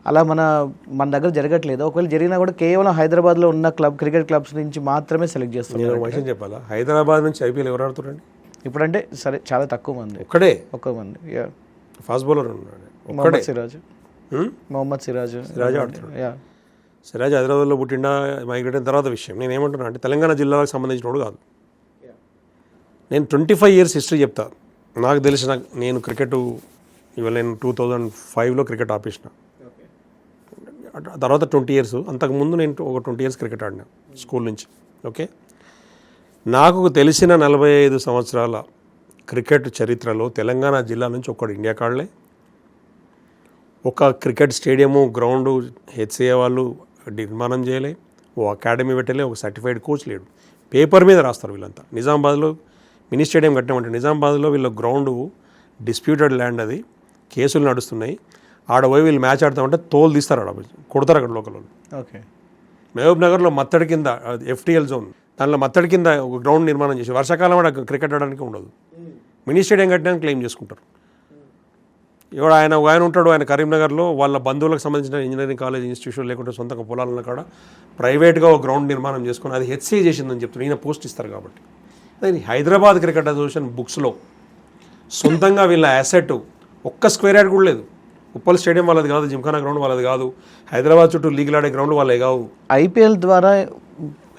అలా మన దగ్గర జరగట్లేదు. ఒకవేళ జరిగినా కూడా కేవలం హైదరాబాద్లో ఉన్న క్రికెట్ క్లబ్స్ నుంచి మాత్రమే సెలెక్ట్ చేస్తున్నారు. విషయం చెప్పాలా, హైదరాబాద్ నుంచి ఐపీఎల్ ఎవరు ఆడుతున్నారండి ఇప్పుడంటే? సరే, చాలా తక్కువ మంది, ఒక్క మంది ఫాస్ట్ బౌలర్ ఉన్నాడు, మొహమ్మద్ సిరాజ్ ఆడుతున్నాడు. సిరాజ్ హైదరాబాద్లో పుట్టిండా మైగ్రేట్ అయిన తర్వాత విషయం. నేను ఏమంటున్నా అంటే తెలంగాణ జిల్లాలకు సంబంధించినోడు కాదు. నేను 25 years హిస్టరీ చెప్తా. నాకు తెలిసిన, నేను క్రికెట్ ఇవాళ నేను 2005లో క్రికెట్ ఆపేసిన, తర్వాత 20 years, అంతకుముందు నేను ఒక 20 years క్రికెట్ ఆడినా స్కూల్ నుంచి. ఓకే, నాకు తెలిసిన 45 సంవత్సరాల క్రికెట్ చరిత్రలో తెలంగాణ జిల్లా నుంచి ఒక్కడు ఇండియా కాడలే, ఒక క్రికెట్ స్టేడియము, గ్రౌండు హెచ్సిఏ వాళ్ళు నిర్మాణం చేయలే, ఓ అకాడమీ పెట్టలే, ఒక సర్టిఫైడ్ కోచ్ లేడు. పేపర్ మీద రాస్తారు వీళ్ళంతా. నిజామాబాద్లో మినీ స్టేడియం కట్టామంటే నిజామాబాద్లో వీళ్ళ గ్రౌండు డిస్ప్యూటెడ్ ల్యాండ్, అది కేసులు నడుస్తున్నాయి. ఆడ పోయి వీళ్ళు మ్యాచ్ ఆడతామంటే తోలు తీస్తారు, ఆడ కొడతారు అక్కడ లోకల్ వాళ్ళు. ఓకే, మహబూబ్ నగర్లో మత్తడి కింద FTL జోన్, దానిలో మత్తడి కింద ఒక గ్రౌండ్ నిర్మాణం చేసి వర్షాకాలం కూడా క్రికెట్ ఆడడానికి ఉండదు. మినీ స్టేడియం కట్టడానికి క్లెయిమ్ చేసుకుంటారు. ఇవాడు ఆయన ఉంటాడు, ఆయన కరీంనగర్లో వాళ్ళ బంధువులకు సంబంధించిన ఇంజనీరింగ్ కాలేజ్ ఇన్స్టిట్యూషన్ లేకుంటే సొంతంగా పొలాలను కాడ ప్రైవేట్గా ఒక గ్రౌండ్ నిర్మాణం చేసుకుని అది HCA చేసిందని చెప్తున్నారు. ఈయన పోస్ట్ ఇస్తారు కాబట్టి. అదే హైదరాబాద్ క్రికెట్ అసోసియేషన్ బుక్స్లో సొంతంగా వీళ్ళ అసెట్ ఒక్క స్క్వేర్ యార్డ్ కూడా లేదు. ఉప్పల్ స్టేడియం వాళ్ళది కాదు, జిమ్ఖానా గ్రౌండ్ వాళ్ళది కాదు, హైదరాబాద్ చుట్టూ లీగ్లు ఆడే గ్రౌండ్ వాళ్ళే కావు. IPL ద్వారా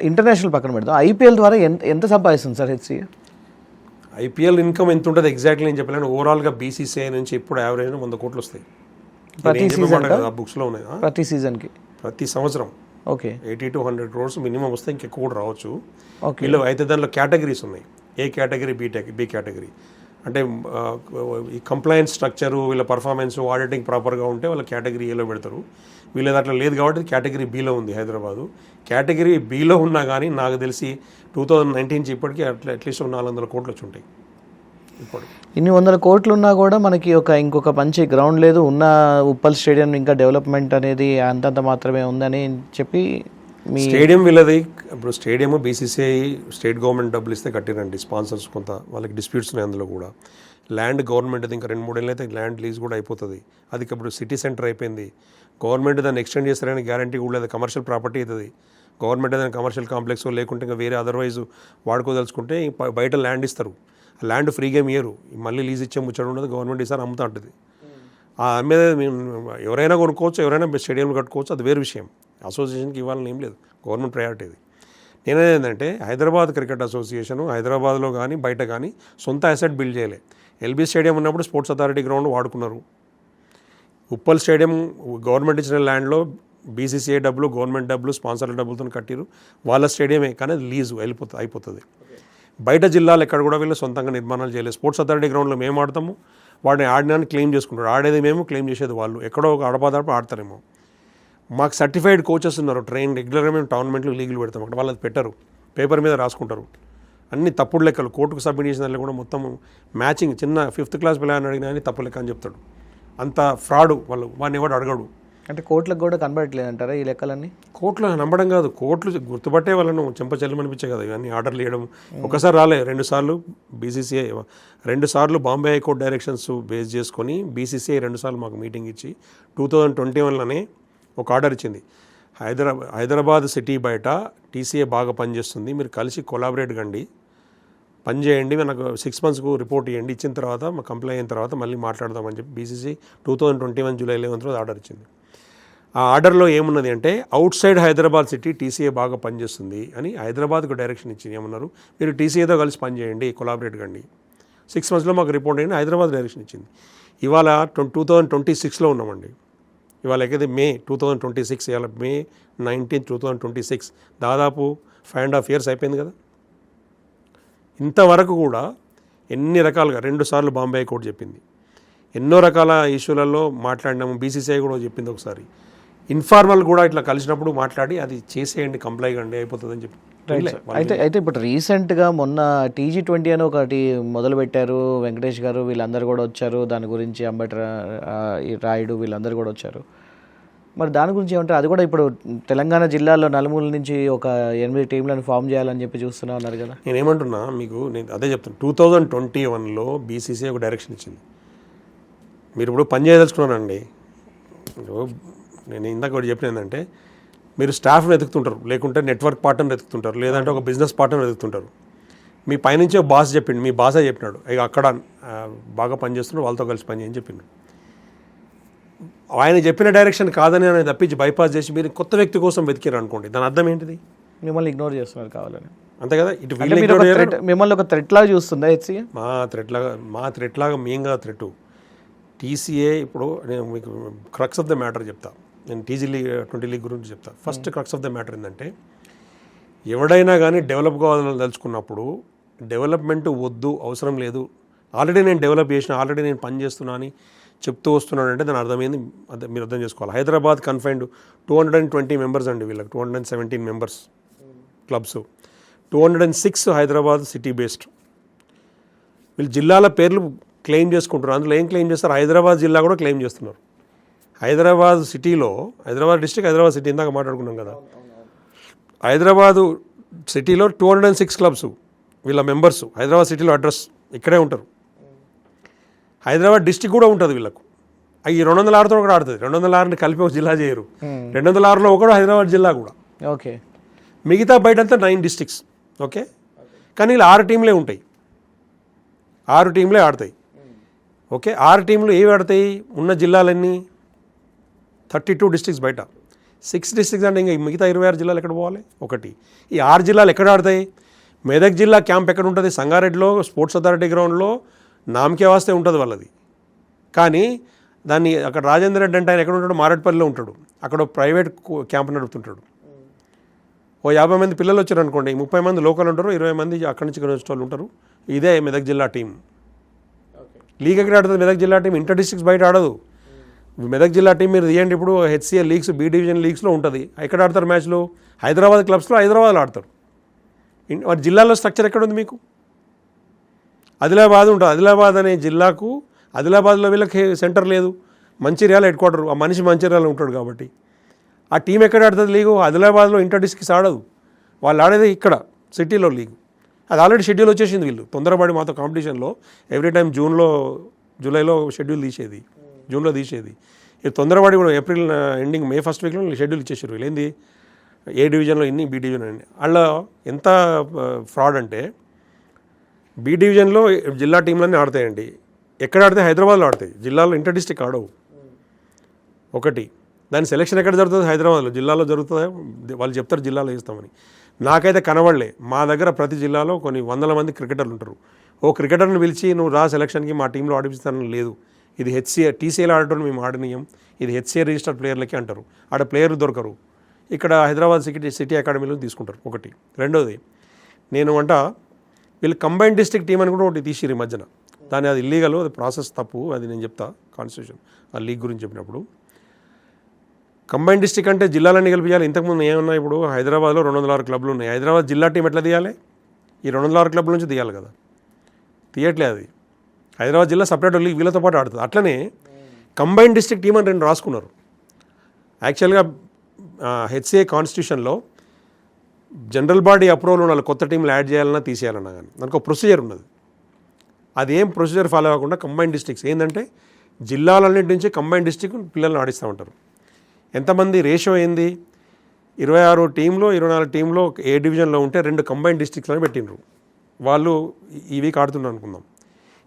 ఇంటర్నేషనల్ పక్కన పెడతాం, IPL ద్వారా ఎంత సంపాదిస్తుంది సార్ HCA? IPL ఇన్కమ్ ఎంత ఉంటుంది ఎగ్జాక్ట్లీ నేను చెప్పలేను. ఓవరాల్గా BCCI నుంచి ఇప్పుడు యావరేజ్ 100 కోట్లు వస్తాయి. ప్రతి సీజన్ బుక్స్లో ఉన్నాయి. ప్రతి సీజన్కి ప్రతి సంవత్సరం ఓకే 80 to 100 crores మినిమం వస్తే ఇంకెక్కువ కూడా రావచ్చు. ఓకే. వీళ్ళు అయితే దానిలో కేటగిరీస్ ఉన్నాయి. A category, B category. అంటే ఈ కంప్లైంట్ స్ట్రక్చరు, వీళ్ళ పర్ఫార్మెన్స్, ఆడిటింగ్ ప్రాపర్గా ఉంటే వాళ్ళ కేటగిరీ Aలో పెడతారు. వీళ్ళది అట్లా లేదు కాబట్టి కేటగిరీ Bలో ఉంది హైదరాబాదు. కేటగిరీ Bలో ఉన్నా కానీ నాకు తెలిసి 2019 ఇప్పటికీ అట్లీస్ట్ 400 కోట్లు వచ్చి ఉంటాయి. ఇప్పుడు ఇన్ని 100 కోట్లు ఉన్నా కూడా మనకి ఇంకొక మంచి గ్రౌండ్ లేదు, ఉన్న ఉప్పల్ స్టేడియం ఇంకా డెవలప్మెంట్ అనేది అంతంత మాత్రమే ఉందని చెప్పి మీ స్టేడియం వీళ్ళది. ఇప్పుడు స్టేడియం BCCI స్టేట్ గవర్నమెంట్ డబ్బులు ఇస్తే కట్టిరండి, స్పాన్సర్స్ కొంత వాళ్ళకి డిస్ప్యూట్స్ ఉన్నాయి. అందులో కూడా ల్యాండ్ గవర్నమెంట్ అది ఇంకా 2-3 ఏళ్ళు అయితే ల్యాండ్ లీజ్ కూడా అయిపోతుంది. అది ఇప్పుడు సిటీ సెంటర్ అయిపోయింది. గవర్నమెంట్ దాన్ని ఎక్స్టెండ్ చేస్తారని గ్యారంటీ కూడా లేదు. కమర్షియల్ ప్రాపర్టీ అవుతుంది. గవర్నమెంట్ ఏదైనా కమర్షియల్ కాంప్లెక్స్ లేకుంటే ఇంకా వేరే అదర్వైజ్ వాడుకోదలుచుకుంటే బయట ల్యాండ్ ఇస్తారు. ఆ ల్యాండ్ ఫ్రీగా ఇయ్యరు, మళ్ళీ లీజ్ ఇచ్చే ముచ్చడం ఉండదు. గవర్నమెంట్ ఈసారి అమ్ముతా ఉంటుంది. ఆ అమ్మేది ఎవరైనా కొనుక్కోవచ్చు, ఎవరైనా స్టేడియం కట్టుకోవచ్చు, అది వేరే విషయం. అసోసియేషన్కి ఇవ్వాలని ఏం లేదు, గవర్నమెంట్ ప్రయారిటీ ఇది. నేనేంటంటే హైదరాబాద్ క్రికెట్ అసోసియేషన్ హైదరాబాద్లో కానీ బయట కానీ సొంత అసెట్ బిల్డ్ చేయలే. LB స్టేడియం ఉన్నప్పుడు స్పోర్ట్స్ అథారిటీ గ్రౌండ్ వాడుకున్నారు. ఉప్పల్ స్టేడియం గవర్నమెంట్ ఇచ్చిన ల్యాండ్లో BCCI డబ్బులు, గవర్నమెంట్ డబ్బులు, స్పాన్సర్ల డబ్బులతో కట్టిరు. వాళ్ళ స్టేడియమే కానీ అది లీజు అయిపోతుంది. బయట జిల్లాలు ఎక్కడ కూడా వీళ్ళు సొంతంగా నిర్మాణాలు చేయలేదు. స్పోర్ట్స్ అథారిటీ గ్రౌండ్లో మేము ఆడతాము, వాడిని ఆడినాన్ని క్లెయిమ్ చేసుకుంటారు. ఆడేది మేము, క్లెయిమ్ చేసేది వాళ్ళు. ఎక్కడో ఒక అడపాదడప ఆడతారేమో. మాకు సర్టిఫైడ్ కోచెస్ ఉన్నారు, ట్రైన్ రెగ్యులర్గా మేము టోర్నమెంట్లు లీగులు పెడతాం. అక్కడ వాళ్ళది పెట్టరు, పేపర్ మీద రాసుకుంటారు. అన్ని తప్పుడు లెక్కలు, కోర్టుకు సబ్మిట్ చేసిన దాంట్లో కూడా మొత్తం మ్యాచింగ్. చిన్న 5th క్లాస్ పిల్లలని అడిగినా అని తప్పు లెక్క అని చెప్తాడు. అంత ఫ్రాడు వాళ్ళు, వాడిని ఎవడు అడగడు. అంటే కోర్టులకు కూడా కనబడట్లేదు అంటారా ఈ లెక్కలన్నీ? కోర్టులో నమ్మడం కాదు, కోర్టులు గుర్తుపట్టే వాళ్ళను చెంపచెల్లమనిపించే కదా ఇవన్నీ ఆర్డర్లు ఇవ్వడం. ఒకసారి రాలే, 2 సార్లు BCCI 2 సార్లు బాంబే హైకోర్టు డైరెక్షన్స్ బేస్ చేసుకొని BCCI 2 సార్లు మాకు మీటింగ్ ఇచ్చి 2021లోనే ఒక ఆర్డర్ ఇచ్చింది. హైదరాబాద్ సిటీ బయట TCA బాగా పనిచేస్తుంది, మీరు కలిసి కొలాబరేట్ కండి, పని చేయండి, నాకు 6 monthsకు రిపోర్ట్ ఇవ్వండి, ఇచ్చిన తర్వాత మాకు కంప్లైంట్ అయిన తర్వాత మళ్ళీ మాట్లాడదామని చెప్పి BCCI 2021 July 11th ఆర్డర్ ఇచ్చింది. ఆ ఆర్డర్లో ఏమున్నది అంటే out side Hyderabad city TCA బాగా పనిచేస్తుంది అని హైదరాబాద్కు డైరెక్షన్ ఇచ్చింది. ఏమన్నారు, మీరు TCAతో కలిసి పని చేయండి, కొలాబరేట్ కండి, 6 monthsలో మాకు రిపోర్ట్ అయ్యింది. హైదరాబాద్ డైరెక్షన్ ఇచ్చింది. ఇవాళ 2026లో ఉన్నామండి. ఇవాళ ఎక్కడైతే May 2026, ఇవాళ May 19, 2026, దాదాపు 5.5 years అయిపోయింది కదా. ఇంతవరకు కూడా ఎన్ని రకాలుగా 2 సార్లు బాంబే హైకోర్టు చెప్పింది, ఎన్నో రకాల ఇష్యూలలో మాట్లాడినాము. BCCI కూడా చెప్పింది ఒకసారి. ఇన్ఫార్మల్ కూడా ఇట్లా కలిసినప్పుడు మాట్లాడి అది చేసేయండి, కంప్లై కండి, అయిపోతుందని చెప్పి. అయితే ఇప్పుడు రీసెంట్గా మొన్న TG20 అని ఒకటి మొదలుపెట్టారు, వెంకటేష్ గారు వీళ్ళందరూ కూడా వచ్చారు, దాని గురించి అంబటి రాయుడు వీళ్ళందరూ కూడా వచ్చారు. మరి దాని గురించి ఏమంటారు? అది కూడా ఇప్పుడు తెలంగాణ జిల్లాలో నలుమూల నుంచి ఒక 8 టీంలను ఫామ్ చేయాలని చెప్పి చూస్తున్నా ఉన్నారు కదా. నేనేమంటున్నా మీకు, నేను అదే చెప్తాను. 2021లో BCCI ఒక డైరెక్షన్ ఇచ్చింది. మీరు ఇప్పుడు పని చేయదలుచుకున్నానండి. నేను ఇందాక ఒకటి చెప్పిన ఏంటంటే, మీరు స్టాఫ్ని వెతుకుతుంటారు, లేకుంటే నెట్వర్క్ పార్ట్నర్ వెతుకుతుంటారు, లేదంటే ఒక బిజినెస్ పార్ట్నర్ వెతుకుతుంటారు. మీ పైనుంచే బాస్ చెప్పిండు, మీ బాసే చెప్పినాడు, ఇక అక్కడ బాగా పనిచేస్తున్నాడు, వాళ్ళతో కలిసి పని చేయని చెప్పిండు. ఆయన చెప్పిన డైరెక్షన్ కాదని ఆయన తప్పించి బైపాస్ చేసి మీరు కొత్త వ్యక్తి కోసం వెతికారు అనుకోండి, దాని అర్థం ఏంటిది? మిమ్మల్ని ఇగ్నోర్ చేస్తున్నారు కావాలని, అంతే కదా. ఇటు మిమ్మల్ని ఒక థ్రెట్ లాగా చూస్తుందా HCA? మా థ్రెట్ లాగా మేంగా థ్రెట్. TCA ఇప్పుడు నేను మీకు క్రక్స్ ఆఫ్ ద మ్యాటర్ చెప్తా. నేను TG20 లీగ్ గురించి చెప్తా. First crux of the matter ఏంటంటే, ఎవడైనా కానీ డెవలప్ కావాలని తలుచుకున్నప్పుడు డెవలప్మెంట్ వద్దు, అవసరం లేదు, ఆల్రెడీ నేను డెవలప్ చేసిన, ఆల్రెడీ నేను పని చేస్తున్నా అని చెప్తూ వస్తున్నాడు అంటే దాని అర్థమైంది. అదే మీరు అర్థం చేసుకోవాలి. హైదరాబాద్ కన్ఫైన్డ్ 220 members అండి, వీళ్ళకి 217 members clubs, 206 Hyderabad city based. వీళ్ళు జిల్లాల పేర్లు క్లెయిమ్ చేసుకుంటున్నారు. అందులో ఏం క్లెయిమ్ చేస్తారు? హైదరాబాద్ జిల్లా కూడా క్లెయిమ్ చేస్తున్నారు. హైదరాబాద్ సిటీలో, హైదరాబాద్ డిస్ట్రిక్ట్, హైదరాబాద్ సిటీ ఇందాక మాట్లాడుకున్నాం కదా. హైదరాబాదు సిటీలో 206 క్లబ్స్ వీళ్ళ మెంబర్స్ హైదరాబాద్ సిటీలో అడ్రస్ ఇక్కడే ఉంటారు. హైదరాబాద్ డిస్టిక్ కూడా ఉంటుంది వీళ్ళకు. ఈ 206తో ఒకటి ఆడుతుంది. 206ని కలిపి ఒక జిల్లా చేయరు. 206లో ఒకడు హైదరాబాద్ జిల్లా కూడా. ఓకే, మిగతా బయట అంతా 9 డిస్టిక్స్. ఓకే, కానీ వీళ్ళు 6 టీంలే ఉంటాయి. 6 టీంలే ఆడతాయి. ఓకే, 6 టీంలు ఏవి ఆడతాయి? ఉన్న జిల్లాలన్నీ 32 డిస్టిక్స్ బయట 6 డిస్టిక్స్ అంటే ఇంకా మిగతా 26 జిల్లాలు ఎక్కడ పోవాలి? ఒకటి. ఈ 6 జిల్లాలు ఎక్కడ ఆడతాయి? మెదక్ జిల్లా క్యాంప్ ఎక్కడ ఉంటుంది? సంగారెడ్డిలో స్పోర్ట్స్ అథారిటీ గ్రౌండ్లో నామకే వాస్తే ఉంటుంది వాళ్ళది. కానీ దాన్ని అక్కడ రాజేంద్ర రెడ్డి అంటే ఆయన ఎక్కడ ఉంటాడు? మారేడుపల్లిలో ఉంటాడు. అక్కడ ప్రైవేట్ క్యాంప్ నడుపుతుంటాడు. ఓ 50 మంది పిల్లలు వచ్చారు అనుకోండి, 30 మంది లోకల్ ఉంటారు, 20 మంది అక్కడి నుంచి వచ్చే వాళ్ళు ఉంటారు. ఇదే మెదక్ జిల్లా టీం. లీగ్ ఎక్కడ ఆడుతుంది మెదక్ జిల్లా టీం? ఇంటర్ డిస్ట్రిక్ట్స్ బయట ఆడదు. మెదక్ జిల్లా టీం మీరు తీయండి, ఇప్పుడు హెచ్సిఎల్ లీగ్స్, బి డివిజన్ లీగ్స్లో ఉంటుంది. ఎక్కడ ఆడతారు మ్యాచ్లు? హైదరాబాద్ క్లబ్స్లో హైదరాబాద్లో ఆడతారు. మరి జిల్లాలో స్ట్రక్చర్ ఎక్కడ ఉంది మీకు? ఆదిలాబాద్ ఉంటుంది. ఆదిలాబాద్ అనే జిల్లాకు ఆదిలాబాద్లో వీళ్ళకి సెంటర్ లేదు. మంచిర్యాల హెడ్ క్వార్టర్, ఆ మనిషి మంచిర్యాలలో ఉంటాడు కాబట్టి ఆ టీం ఎక్కడ ఆడుతుంది లీగు? ఆదిలాబాద్లో ఇంటర్ డిస్ట్రిక్ట్స్ ఆడదు. వాళ్ళు ఆడేది ఇక్కడ సిటీలో లీగు. అది ఆల్రెడీ షెడ్యూల్ వచ్చేసింది. వీళ్ళు తొందరపడి మాతో కాంపిటీషన్లో ఎవ్రీ టైం జూలైలో షెడ్యూల్ తీసేది, జూన్లో తీసేది. ఇది తొందరపడి కూడా ఏప్రిల్ ఎండింగ్ మే ఫస్ట్ వీక్లో షెడ్యూల్ ఇచ్చేసారు. వీళ్ళు ఏంది ఏ డివిజన్లో ఇన్ని, బి డివిజన్ అన్ని. అలా ఎంత ఫ్రాడ్ అంటే బి డివిజన్లో జిల్లా టీంలన్నీ ఆడతాయండి. ఎక్కడ ఆడితే హైదరాబాద్లో ఆడతాయి, జిల్లాలో ఇంటర్ డిస్ట్రిక్ట్ ఆడవు. ఒకటి, దాని సెలక్షన్ ఎక్కడ జరుగుతుంది? హైదరాబాద్లో. జిల్లాలో జరుగుతుందా? వాళ్ళు చెప్తారు జిల్లాలో వేస్తామని. నాకైతే కనబడలే. మా దగ్గర ప్రతి జిల్లాలో కొన్ని 100 మంది క్రికెటర్లు ఉంటారు. ఓ క్రికెటర్ని పిలిచి నువ్వు రా సెలక్షన్కి మా టీంలో ఆడిపిస్తానని లేదు. ఇది టీసీఏలో ఆడటం మేము ఆడనీయం, ఇది హెచ్సిఏ రిజిస్టర్డ్ ప్లేయర్లకి అంటారు. ఆడ ప్లేయర్లు దొరకరు. ఇక్కడ హైదరాబాద్ సిటీ అకాడమీలో తీసుకుంటారు. ఒకటి. రెండోది, వీళ్ళు కంబైన్డ్ డిస్ట్రిక్ట్ టీం అని కూడా ఒకటి తీసిరు ఈ మధ్యన. దాని అది ఇల్లీగల్, అది ప్రాసెస్ తప్పు. అది నేను చెప్తా కాన్స్టిట్యూషన్ ఆ లీగ్ గురించి చెప్పినప్పుడు. కంబైన్డ్ డిస్ట్రిక్ట్ అంటే జిల్లాలన్నీ కలిపియాలి. ఇంతకుముందు ఏమన్నా, ఇప్పుడు హైదరాబాద్లో 206 క్లబ్లు ఉన్నాయి. హైదరాబాద్ జిల్లా టీం ఎట్లా తీయాలి? ఈ 206 క్లబ్ల నుంచి తీయాలి కదా, తీయట్లే. అది హైదరాబాద్ జిల్లా సపరేట్ లీగ్ వీళ్ళతో పాటు ఆడుతుంది. అట్లనే కంబైన్డ్ డిస్ట్రిక్ట్ టీం అని 2 రాసుకున్నారు. యాక్చువల్గా హెచ్సిఏ కాన్స్టిట్యూషన్లో జనరల్ బాడీ అప్రూవల్ ఉండాలి. కొత్త టీంలు యాడ్ చేయాలన్నా తీసేయాలన్నా కానీ దానికి ఒక ప్రొసీజర్ ఉన్నది. అది ఏం ప్రొసీజర్ ఫాలో అవ్వకుండా కంబైన్డ్ డిస్ట్రిక్ట్స్ ఏంటంటే జిల్లాలన్నింటి నుంచి కంబైన్డ్ డిస్ట్రిక్ట్ పిల్లల్ని ఆడిస్తూ ఉంటారు. ఎంతమంది రేషియో ఏంది? 26 టీంలో 24 టీంలో ఏ డివిజన్లో ఉంటే 2 కంబైన్డ్ డిస్ట్రిక్ట్లను పెట్టినరు. వాళ్ళు ఈ వీక్ ఆడుతున్నారు అనుకుందాం.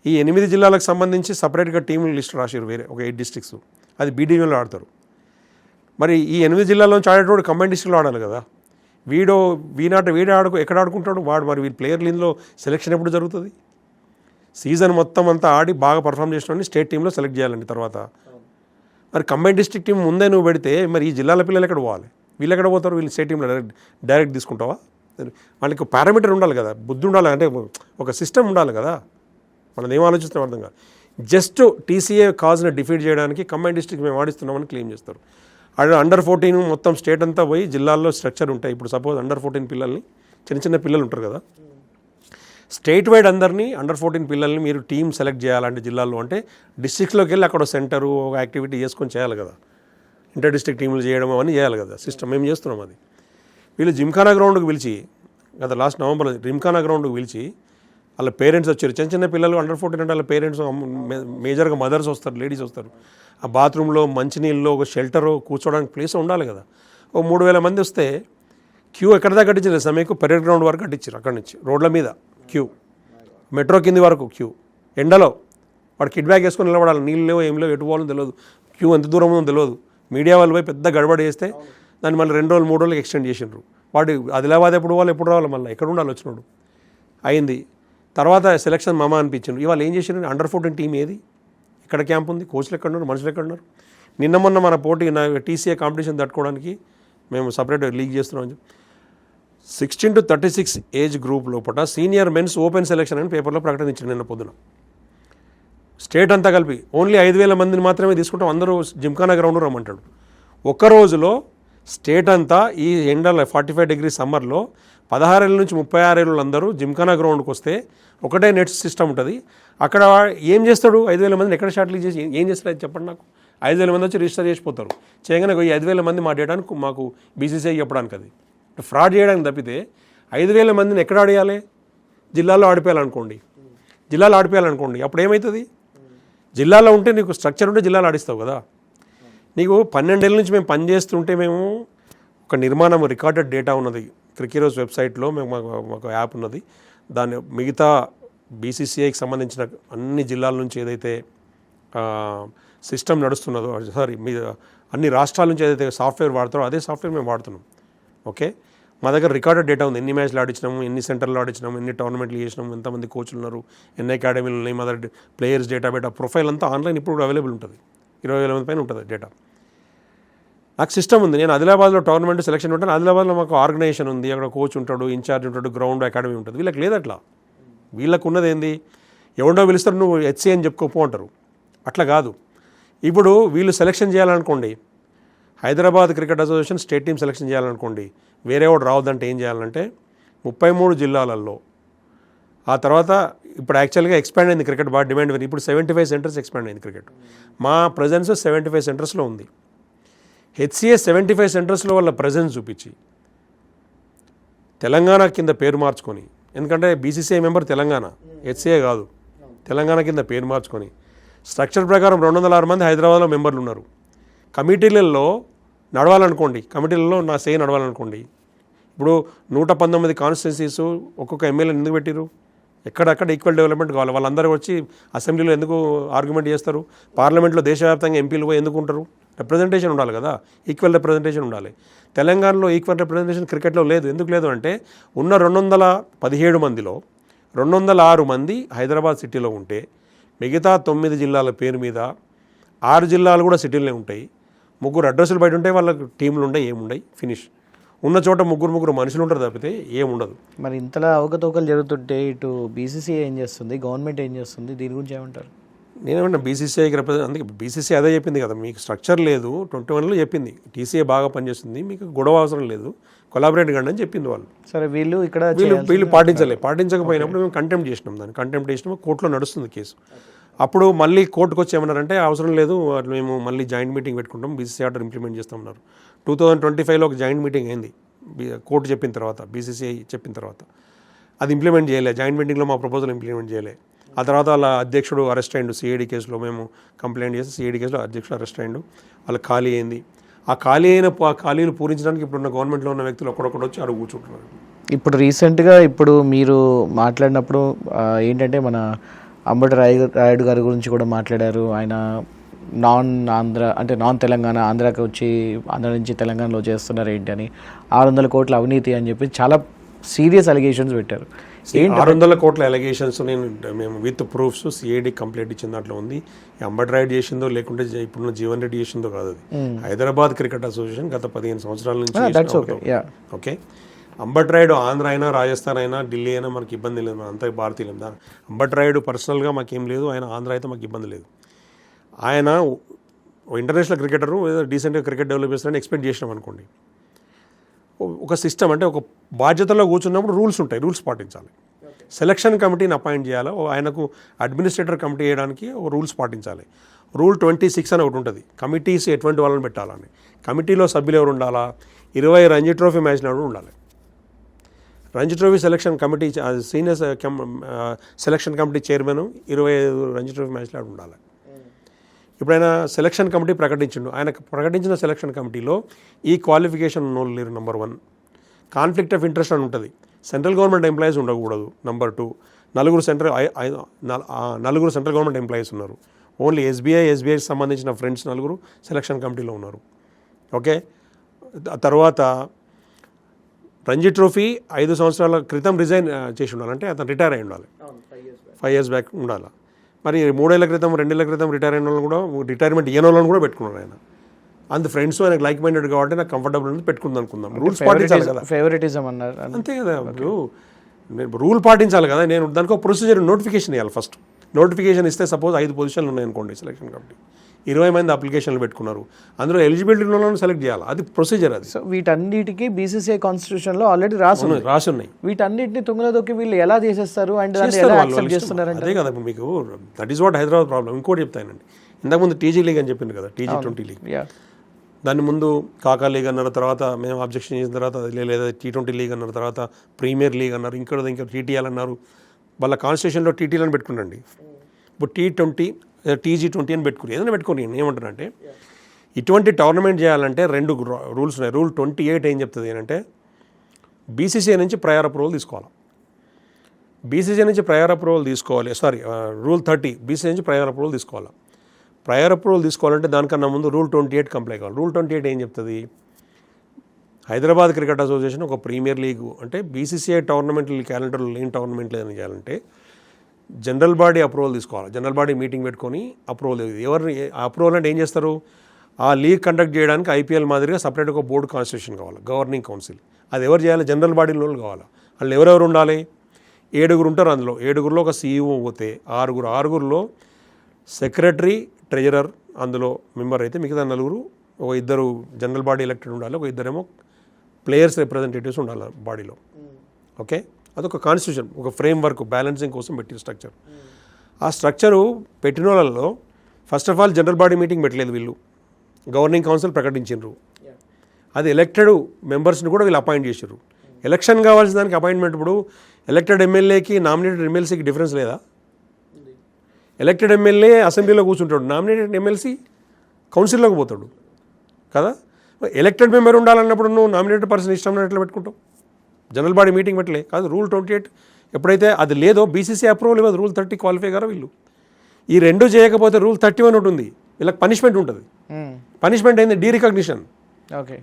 ఈ 8 జిల్లాలకు సంబంధించి సపరేట్గా టీములు లిస్ట్ రాశారు వేరే ఒక 8 డిస్ట్రిక్ట్స్. అది బి డివిజన్లో ఆడతారు. మరి ఈ 8 జిల్లాల్లోంచి ఆడేటోడు కంబైన్డ్ డిస్ట్రిక్ట్లో ఆడాలి కదా. వీడే ఎక్కడ ఆడుకుంటాడు వాడు? మరి వీళ్ళ ప్లేయర్లు ఇందులో సెలెక్షన్ ఎప్పుడు జరుగుతుంది? సీజన్ మొత్తం అంతా ఆడి బాగా పర్ఫామ్ చేసిన స్టేట్ టీంలో సెలెక్ట్ చేయాలండి తర్వాత. మరి కంబైన్డ్ డిస్ట్రిక్ట్ టీం ముందే నువ్వు పెడితే మరి ఈ జిల్లాల పిల్లలు ఎక్కడ పోవాలి? వీళ్ళు ఎక్కడ పోతారు? వీళ్ళు స్టేట్ టీంలో డైరెక్ట్ తీసుకుంటావా? వాళ్ళకి పారామీటర్ ఉండాలి కదా, బుద్ధి ఉండాలి, అంటే ఒక సిస్టమ్ ఉండాలి కదా. మనం ఏం ఆలోచిస్తున్నాం అర్థం కాదు. జస్ట్ టీసీఏ కాజ్ని డిఫీట్ చేయడానికి కంబైన్డ్ డిస్ట్రిక్ట్ మేము ఆడిస్తున్నామని క్లెయిమ్ చేస్తారు. అండర్ 14 మొత్తం స్టేట్ అంతా పోయి జిల్లాల్లో స్ట్రక్చర్ ఉంటాయి. ఇప్పుడు సపోజ్ అండర్ 14 పిల్లల్ని, చిన్న పిల్లలు ఉంటారు కదా, స్టేట్ వైడ్ అందరినీ అండర్ 14 పిల్లల్ని మీరు టీం సెలెక్ట్ చేయాలంటే జిల్లాల్లో అంటే డిస్ట్రిక్ట్లోకి వెళ్ళి అక్కడ సెంటరు ఒక యాక్టివిటీ చేసుకొని చేయాలి కదా. ఇంటర్ డిస్ట్రిక్ట్ టీంలు చేయడం అవన్నీ చేయాలి కదా. సిస్టమ్ మేము చేస్తున్నాం. అది వీళ్ళు జిమ్ఖానా గ్రౌండ్కి పిలిచి గత లాస్ట్ నవంబర్లో జిమ్ఖానా గ్రౌండ్కి పిలిచి వాళ్ళ పేరెంట్స్ వచ్చారు. చిన్న పిల్లలు అండర్ 14 అంటే వాళ్ళ పేరెంట్స్ మేజర్గా మదర్స్ వస్తారు, లేడీస్ వస్తారు. ఆ బాత్రూంలో మంచినీళ్ళు ఒక షెల్టరు కూర్చోడానికి ప్లేస్ ఉండాలి కదా. ఓ 3000 మంది వస్తే క్యూ ఎక్కడ దాకా కట్టించారు సార్? మీకు పెరేడ్ గ్రౌండ్ వరకు కట్టించారు. అక్కడి నుంచి రోడ్ల మీద క్యూ, మెట్రో కింది వరకు క్యూ. ఎండలో వాడు కిడ్ బ్యాగ్ వేసుకొని నిలబడాలి. నీళ్ళు లేవు, ఏం లేవు, ఎటు పోవాలో తెలియదు, క్యూ ఎంత దూరం ఉందో తెలియదు. మీడియా వాళ్ళు పోయి పెద్ద గడబడి చేస్తే దాన్ని మళ్ళీ 2 రోజులు 3 రోజులకి ఎక్స్టెండ్ చేసిండ్రు. వాడు ఆదిలాబాద్ ఎప్పుడు రావాలి మళ్ళీ ఎక్కడ ఉండాలి వచ్చినాడు అయింది. తర్వాత సెలక్షన్ మామ అనిపించిండు. ఇవాళ ఏం చేసిండ్రు? అండర్ 14 టీం ఏది? ఇక్కడ క్యాంప్ ఉంది, కోచ్లు ఎక్కడ ఉన్నారు, మనుషులు ఎక్కడ ఉన్నారు? నిన్న మొన్న మన పోటీ టీసీఏ కాంపిటీషన్ తట్టుకోవడానికి మేము సపరేట్ లీగ్ చేస్తున్నాం. 16 to 36 ఏజ్ గ్రూప్ లోపల సీనియర్ మెన్స్ ఓపెన్ సెలక్షన్ అని పేపర్లో ప్రకటించారు నిన్న పొద్దున. స్టేట్ అంతా కలిపి ఓన్లీ 5000 మందిని మాత్రమే తీసుకుంటాం, అందరూ జిమ్ఖానా గ్రౌండ్ రమ్మంటాడు. ఒక్క రోజులో స్టేట్ అంతా ఈ ఎండలో 45 డిగ్రీ సమ్మర్లో 16 ఏళ్ళ నుంచి 36 ఏళ్ళు అందరూ జిమ్ఖానా గ్రౌండ్కి వస్తే ఒకటే నెట్ సిస్టమ్ ఉంటుంది. అక్కడ ఏం చేస్తాడు? 5000 మందిని ఎక్కడ షార్ట్లిస్ట్ చేసి ఏం చేస్తారు అది చెప్పండి నాకు. 5000 మంది వచ్చి రిజిస్టర్ చేసిపోతారు. చేయగానే 5000 మంది మా డేటానికి మాకు బీసీసీఐ చెప్పడానికి అది ఫ్రాడ్ చేయడానికి తప్పితే 5,000 మందిని ఎక్కడ ఆడియాలి? జిల్లాలో ఆడిపోయాలనుకోండి అప్పుడు ఏమవుతుంది? జిల్లాలో ఉంటే నీకు స్ట్రక్చర్ ఉంటే జిల్లాలో ఆడిస్తావు కదా. నీకు 12 ఏళ్ళ నుంచి మేము పనిచేస్తుంటే మేము ఒక నిర్మాణం రికార్డెడ్ డేటా ఉన్నది క్రికెరోస్ వెబ్సైట్లో, మేము మాకు యాప్ ఉన్నది. దాన్ని మిగతా బీసీసీఐకి సంబంధించిన అన్ని జిల్లాల నుంచి ఏదైతే సిస్టమ్ నడుస్తున్నదో, అన్ని రాష్ట్రాల నుంచి ఏదైతే సాఫ్ట్వేర్ వాడతారో అదే సాఫ్ట్వేర్ మేము వాడుతున్నాం. ఓకే, మా దగ్గర రికార్డెడ్ డేటా ఉంది. ఎన్ని మ్యాచ్లు ఆడించినాము, ఎన్ని సెంటర్లు ఆడించినాము, ఎన్ని టోర్నమెంట్లు చేసినాము, ఎంతమంది కోచ్లు ఉన్నారు, ఎన్ని అకాడమీలు ఉన్నాయి, మా దగ్గర ప్లేయర్స్ డేటా ప్రొఫైల్ అంతా ఆన్లైన్ ఇప్పుడు కూడా అవైలబుల్ ఉంటుంది. 20,000 మంది పైన ఉంటుంది డేటా. నాకు సిస్టమ్ ఉంది. నేను ఆదిలాబాద్లో టోర్నమెంట్ సెలెక్షన్ ఉంటాను. ఆదిలాబాద్లో మాకు ఆర్గనైజేషన్ ఉంది, అక్కడ కోచ్ ఉంటాడు, ఇన్ఛార్జ్ ఉంటాడు, గ్రౌండ్ అకాడమీ ఉంటుంది. వీళ్ళకి లేదు అట్లా. వీళ్ళకు ఉన్నది ఏంది, ఎవడో పిలుస్తారు నువ్వు హెచ్సీ అని చెప్పుకోపో అంటారు. అట్లా కాదు. ఇప్పుడు వీళ్ళు సెలెక్షన్ చేయాలనుకోండి, Hyderabad cricket association state team selection చేయాలనుకోండి, వేరే వాడు రావద్దంటే ఏం చేయాలంటే 33 జిల్లాలలో, ఆ తర్వాత ఇప్పుడు యాక్చువల్గా ఎక్స్పాండ్ అయింది క్రికెట్ బాగా డిమాండ్ అయింది. ఇప్పుడు 75 సెంటర్స్ ఎక్స్పాండ్ అయింది క్రికెట్. మా ప్రజెన్స్ 75 సెంటర్స్లో ఉంది. హెచ్సిఏ 75 సెంటర్స్లో వాళ్ళ ప్రజెన్స్ చూపించి తెలంగాణ కింద పేరు మార్చుకొని, ఎందుకంటే బీసీసీఐ మెంబర్ తెలంగాణ, హెచ్సిఏ కాదు, తెలంగాణ కింద పేరు మార్చుకొని స్ట్రక్చర్ ప్రకారం 206 మంది హైదరాబాద్లో మెంబర్లు ఉన్నారు. కమిటీలలో నడవాలనుకోండి, కమిటీలలో నా సే నడవాలనుకోండి. ఇప్పుడు 119 కాన్స్టిట్యున్సీస్ ఒక్కొక్క ఎమ్మెల్యేని ఎందుకు పెట్టిరు? ఎక్కడక్కడ ఈక్వల్ డెవలప్మెంట్ కావాలి. వాళ్ళందరూ వచ్చి అసెంబ్లీలో ఎందుకు ఆర్గ్యుమెంట్ చేస్తారు? పార్లమెంట్లో దేశవ్యాప్తంగా ఎంపీలు పోయి ఎందుకు ఉంటారు? రిప్రజెంటేషన్ ఉండాలి కదా, ఈక్వల్ రిప్రజెంటేషన్ ఉండాలి. తెలంగాణలో ఈక్వల్ రిప్రజెంటేషన్ క్రికెట్లో లేదు. ఎందుకు లేదు అంటే ఉన్న 217 మందిలో 206 మంది హైదరాబాద్ సిటీలో ఉంటే మిగతా 9 జిల్లాల పేరు మీద 6 జిల్లాలు కూడా సిటీలోనే ఉంటాయి. 3 అడ్రస్లు బయట ఉంటాయి, వాళ్ళకి టీంలు ఉంటాయి, ఏముండయి, ఫినిష్. ఉన్న చోట ముగ్గురు మనుషులు ఉంటారు తప్పితే ఏముండదు. మరి ఇంతలా అవకతవకలు జరుగుతుంటే ఇటు బీసీసీఐ ఏం చేస్తుంది, గవర్నమెంట్ ఏం చేస్తుంది, దీని గురించి ఏమంటారు? నేనేమన్నా బీసీసీఐకి రిప్రజెంట్, అందుకే బీసీసీ అదే చెప్పింది కదా, మీకు స్ట్రక్చర్ లేదు 21లో చెప్పింది, టీసీఏ బాగా పనిచేస్తుంది, మీకు గొడవ అవసరం లేదు, కొలాబరేట్ కండి అని చెప్పింది వాళ్ళు. సరే, వీళ్ళు పాటించకపోయినప్పుడు మేము కంటెంప్ట్ చేసినాం. దాన్ని కంటెంప్ట్ చేసినాము, కోర్టులో నడుస్తుంది కేసు. అప్పుడు మళ్ళీ కోర్టుకు వచ్చి ఏమన్నారంటే అవసరం లేదు, మేము మళ్ళీ జాయింట్ మీటింగ్ పెట్టుకుంటాం, బీసీసీ ఆర్డర్ ఇంప్లిమెంట్ చేస్తామన్నారు. 2025లో ఒక జాయింట్ మీటింగ్ అయింది కోర్టు చెప్పిన తర్వాత, బీసీసీఐ చెప్పిన తర్వాత. అది ఇంప్లిమెంట్ చేయలే, జాయింట్ మీటింగ్లో మా ప్రపోజల్ ఇంప్లిమెంట్ చేయలే. ఆ తర్వాత వాళ్ళ అధ్యక్షుడు అరెస్ట్ అయ్యిండు. సిఐడి కేసులో మేము కంప్లైంట్ చేసి సిఐడి కేసులో అధ్యక్షుడు అరెస్ట్ అయ్యిండు. వాళ్ళ ఖాళీ అయింది. ఆ ఖాళీలు పూరించడానికి ఇప్పుడున్న గవర్నమెంట్లో ఉన్న వ్యక్తులు ఒక్కడొక్కడు వచ్చి అడుగు కూర్చుంటున్నారు. ఇప్పుడు రీసెంట్గా ఇప్పుడు మీరు మాట్లాడినప్పుడు ఏంటంటే మన అంబటి రాయుడు గారి గురించి కూడా మాట్లాడారు. ఆయన నాన్ తెలంగాణ ఆంధ్రాకి వచ్చి ఆంధ్ర నుంచి తెలంగాణలో చేస్తున్నారు ఏంటి అని, 600 కోట్ల అవినీతి అని చెప్పి చాలా సీరియస్ అలిగేషన్స్ పెట్టారు. 600 కోట్ల అలిగేషన్స్ మేము విత్ ప్రూఫ్స్ సిఐడి కంప్లైంట్ ఇచ్చిన దాంట్లో ఉంది. అంబటి రాయుడు చేసిందో లేకుంటే ఇప్పుడున్న జీవన్ రెడ్డి చేసిందో కాదు. అది హైదరాబాద్ క్రికెట్ అసోసియేషన్ గత 15 సంవత్సరాల నుంచి. ఓకే, అంబటి రాయుడు ఆంధ్ర అయినా రాజస్థాన్ అయినా ఢిల్లీ అయినా మనకి ఇబ్బంది లేదు, మనం అంతా భారతీయులం. అంబటి రాయుడు పర్సనల్గా మాకేం లేదు, ఆయన ఆంధ్ర అయితే మాకు ఇబ్బంది లేదు. ఆయన ఇంటర్నేషనల్ క్రికెటరు, ఏదో డీసెంట్గా క్రికెట్ డెవలప్ చేస్తారని ఎక్స్పెక్ట్ చేసినాం అనుకోండి. ఒక సిస్టమ్ అంటే ఒక బాధ్యతలో కూర్చున్నప్పుడు రూల్స్ ఉంటాయి, రూల్స్ పాటించాలి. సెలక్షన్ కమిటీని అపాయింట్ చేయాలి, ఆయనకు అడ్మినిస్ట్రేటర్ కమిటీ చేయడానికి ఒక రూల్స్ పాటించాలి. రూల్ 26 అని ఒకటి ఉంటుంది, కమిటీస్ ఎటువంటి వాళ్ళని పెట్టాలని. కమిటీలో సభ్యులు ఎవరు ఉండాలా? 20 రంజీ ట్రోఫీ మ్యాచ్లు ఎవరు ఉండాలి. Ranji trophy selection committee senior selection committee chairman 25 Ranji trophy మ్యాచ్లు ఉండాలి. ఇప్పుడు ఆయన సెలక్షన్ కమిటీ ప్రకటించిండు. ఆయన ప్రకటించిన సెలక్షన్ కమిటీలో ఈ క్వాలిఫికేషన్ ఉన్నోళ్ళు లేరు. నెంబర్ 1, కాన్ఫ్లిక్ట్ ఆఫ్ ఇంట్రెస్ట్ అని ఉంటుంది. సెంట్రల్ గవర్నమెంట్ ఎంప్లాయీస్ ఉండకూడదు. నెంబర్ 2, 4 సెంట్రల్ గవర్నమెంట్ ఎంప్లాయీస్ ఉన్నారు. ఓన్లీ ఎస్బీఐకి సంబంధించిన ఫ్రెండ్స్ 4 సెలక్షన్ కమిటీలో ఉన్నారు. ఓకే, తర్వాత రంజీ ట్రోఫీ 5 సంవత్సరాల క్రితం రిజైన్ చేసి ఉండాలంటే అతను రిటైర్ అయి ఉండాలి, 5 years బ్యాక్ ఉండాలి. మరి 3 ఏళ్ల క్రితం 2 ఏళ్ల క్రితం రిటైర్ అయిన వాళ్ళు కూడా, రిటైర్మెంట్ ఇయ్యని వాళ్ళని కూడా పెట్టుకున్నారు ఆయన. అంత ఫ్రెండ్స్ ఆయనకు లైక్ మైండెడ్ కాబట్టి నాకు కంఫర్టబుల్ ఉంది పెట్టుకుందాం అనుకుందాం. రూల్స్ పాటించాలి కదా, ఫేవరెటిజం అన్నారు అంతే కదా. రూల్ పాటించాలి కదా. నేను దానికి ఒక ప్రొసీజర్ నోటిఫికేషన్ ఇవ్వాలి. ఫస్ట్ నోటిఫికేషన్ ఇస్తే సపోజ్ 5 పొజిషన్లు ఉన్నాయనుకోండి, సెలక్షన్ కమిటీ 20 మంది అప్లికేషన్లు పెట్టుకున్నారు, అందులో ఎలిజిబిలిటీ ఉన్న వాళ్ళని సెలెక్ట్ చేయాలి. అది ప్రొసీజర్. అది సో వీటన్నిటికీ బీసీసీఐ కాన్స్టిట్యూషన్లో ఆల్రెడీ రాసి ఉన్నాయి. వీటన్నిటిని తుంగలో దొక్కి వీళ్ళు ఎలా చేసేస్తారు అండ్ చేస్తున్నారు? అదే కదా మీకు that is what Hyderabad problem. ఇంకోటి చెప్తానండి, ఇంతకుముందు టీజీ లీగ్ అని చెప్పింది కదా, టీజీ 20 లీగ్. దాని ముందు కాకా లీగ్ అన్నారు, తర్వాత మేము అబ్జెక్షన్ చేసిన తర్వాత లేదా T20 లీగ్ అన్నారు, తర్వాత ప్రీమియర్ లీగ్ అన్నారు, ఇంకా TTL అన్నారు. వాళ్ళ కాన్స్టిట్యూషన్లో టీటీలను పెట్టుకునండి. ఇప్పుడు T20 TG20 అని పెట్టుకుని ఏదైనా పెట్టుకుని ఏమంటారంటే ఇటువంటి టోర్నమెంట్ చేయాలంటే 2 రూల్స్ ఉన్నాయి. రూల్ 28 ఏం చెప్తుంది అంటే BCCI నుంచి ప్రయర్ అప్రూవల్ తీసుకోవాలి. BCCI నుంచి ప్రయర్ అప్రూవల్ తీసుకోవాలి. రూల్ 30 BCCI నుంచి ప్రయర్ అప్రూవల్ తీసుకోవాలి. ప్రయర్ అప్రూవల్ తీసుకోవాలంటే దానికన్నా ముందు రూల్ 28 కంప్లై కావాలి. రూల్ 28 ఏం చెప్తుంది, హైదరాబాద్ క్రికెట్ అసోసియేషన్ ఒక ప్రీమియర్ లీగ్ అంటే BCCI టోర్నమెంట్ క్యాలెండర్లో లేని టోర్నమెంట్లు ఏదైనా చేయాలంటే జనరల్ బాడీ అప్రూవల్ తీసుకోవాలి. జనరల్ బాడీ మీటింగ్ పెట్టుకొని అప్రూవల్ ఎవరిని అప్రూవల్ అంటే ఏం చేస్తారు, ఆ లీగ్ కండక్ట్ చేయడానికి IPL మాదిరిగా సపరేట్ ఒక బోర్డు కాన్స్టిట్యూషన్ కావాలి, గవర్నింగ్ కౌన్సిల్. అది ఎవరు చేయాలి, జనరల్ బాడీలో కావాలి. వాళ్ళు ఎవరెవరు ఉండాలి, 7 ఉంటారు. అందులో 7లో ఒక CEO పోతే 6లో సెక్రటరీ ట్రెజరర్ అందులో మెంబర్ అయితే మిగతా 4 ఒక 2 జనరల్ బాడీ ఎలక్టెడ్ ఉండాలి, ఒక 2 ప్లేయర్స్ రిప్రజెంటేటివ్స్ ఉండాలి బాడీలో. ఓకే, అదొక కాన్స్టిట్యూషన్, ఒక ఫ్రేమ్ వర్క్ బ్యాలెన్సింగ్ కోసం పెట్టిన స్ట్రక్చర్. ఆ స్ట్రక్చరు పెట్టిన వాళ్ళలో first of all general body meeting పెట్టలేదు వీళ్ళు, గవర్నింగ్ కౌన్సిల్ ప్రకటించారు. అది ఎలక్టెడ్ మెంబర్స్ని కూడా వీళ్ళు అపాయింట్ చేశారు. ఎలక్షన్ కావాల్సిన దానికి అపాయింట్మెంట్ ఇప్పుడు ఎలక్టెడ్ ఎమ్మెల్యేకి నామినేటెడ్ ఎమ్మెల్సీకి డిఫరెన్స్ లేదా? ఎలక్టెడ్ ఎమ్మెల్యే అసెంబ్లీలో కూర్చుంటాడు, నామినేటెడ్ ఎమ్మెల్సీ కౌన్సిల్లోకి పోతాడు కదా. ఎలక్టెడ్ మెంబర్ ఉండాలన్నప్పుడు నువ్వు నామినేటెడ్ పర్సన్ ఇష్టం ఎట్లా పెట్టుకుంటావు? జనరల్ బాడీ మీటింగ్ పెట్టలే కాదు. రూల్ 28 ఎప్పుడైతే అది లేదో BCCI అప్రూవల్ ఇవ్వదు. రూల్ 30 క్వాలిఫై గారు వీళ్ళు. ఈ 2 చేయకపోతే రూల్ 31 ఉంటుంది, వీళ్ళకి పనిష్మెంట్ ఉంటుంది. పనిష్మెంట్ అయింది డీరికగ్నిషన్. ఓకే,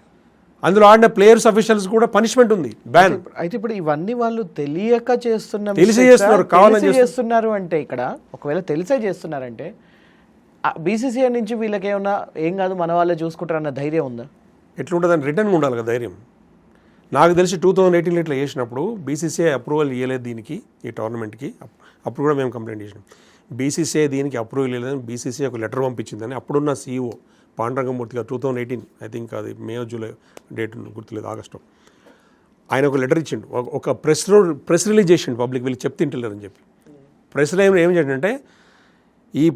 అందులో ఆడిన ప్లేయర్స్ అఫీషియల్స్ కూడా పనిష్మెంట్ ఉంది, బ్యాన్. అయితే ఇప్పుడు ఇవన్నీ వాళ్ళు తెలియక చేస్తున్నారు, కావాలని చేస్తున్నారు అంటే ఇక్కడ ఒకవేళ తెలిసే చేస్తున్నారంటే BCCI నుంచి వీళ్ళకి ఏమన్నా ఏం కాదు మన వాళ్ళే చూసుకుంటారు అన్న ధైర్యం ఉందా? ఎట్లుంటుందని రిటర్న్ ఉండాలి కదా ధైర్యం. నాకు తెలిసి 2018 ఇట్లా చేసినప్పుడు BCCI అప్రూవల్ ఇవ్వలేదు దీనికి, ఈ టోర్నమెంట్కి. అప్పుడు కూడా మేము కంప్లైంట్ చేసినాం. BCCI దీనికి అప్రూవల్ ఇవ్వలేదని BCCI ఒక లెటర్ పంపించిందని అప్పుడున్న CEO పాండురంగమూర్తి గారు 2018 ఐ థింక్ అది మే జూలై డేట్ గుర్తులేదు, ఆగస్టు. ఆయన ఒక లెటర్ ఇచ్చిండు, ఒక ప్రెస్ రిలీజ్ చేసిండు పబ్లిక్, వీళ్ళు చెప్తే ఇంటలేరని చెప్పి. ప్రెస్ రిలీజ్ ఏం చేసిండంటే ఈ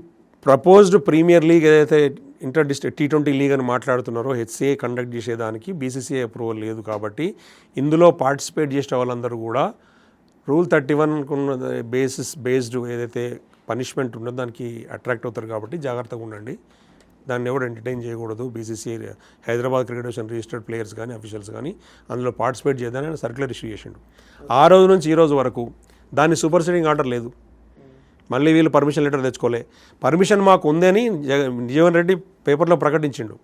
ప్రపోజ్డ్ ప్రీమియర్ లీగ్ ఏదైతే ఇంటర్ డిస్ట్రిక్ట్ T20 లీగ్ అని మాట్లాడుతున్నారో HCA కండక్ట్ చేసేదానికి BCCI అప్రూవల్ లేదు కాబట్టి ఇందులో పార్టిసిపేట్ చేసే వాళ్ళందరూ కూడా రూల్ 31 బేస్డ్ ఏదైతే పనిష్మెంట్ ఉందో దానికి అట్రాక్ట్ అవుతారు కాబట్టి జాగ్రత్తగా ఉండండి, దాన్ని ఎవరు ఎంటర్టైన్ చేయకూడదు. BCCI Hyderabad cricket association registered players కానీ అఫీషియల్స్ కానీ అందులో పార్టిసిపేట్ చేయదని సర్క్యులర్ ఇష్యూ చేసిండు. ఆ రోజు నుంచి ఈ రోజు వరకు దాన్ని సూపర్ సీడింగ్ ఆర్డర్ లేదు. మళ్ళీ వీళ్ళు పర్మిషన్ లెటర్ తెచ్చుకోలే. పర్మిషన్ మాకు ఉందని జీవన్ రెడ్డి పేపర్లో ప్రకటించిండు.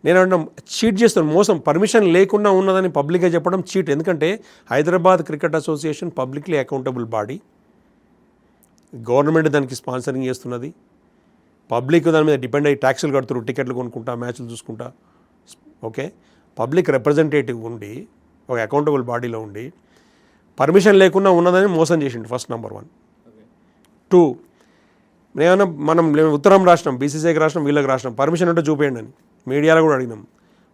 నేను అంటాం చీట్ చేస్తాను, మోసం. పర్మిషన్ లేకుండా ఉన్నదని పబ్లిక్గా చెప్పడం చీట్. ఎందుకంటే Hyderabad cricket association publicly accountable body, government దానికి స్పాన్సరింగ్ చేస్తున్నది, పబ్లిక్ దాని మీద డిపెండ్ అయ్యి ట్యాక్సులు కడుతున్నారు, టికెట్లు కొనుక్కుంటా, మ్యాచ్లు చూసుకుంటా. ఓకే, పబ్లిక్ రిప్రజెంటేటివ్ ఉండి ఒక అకౌంటబుల్ బాడీలో ఉండి పర్మిషన్ లేకుండా ఉన్నదని మోసం చేసిండు. First number 1. 2, మనం ఉత్తరం రాసినాం, BCCIకి రాసినాం, వీళ్ళకి రాసినాం, పర్మిషన్ ఉంటే చూపేయండి అని మీడియాలో కూడా అడిగినాం.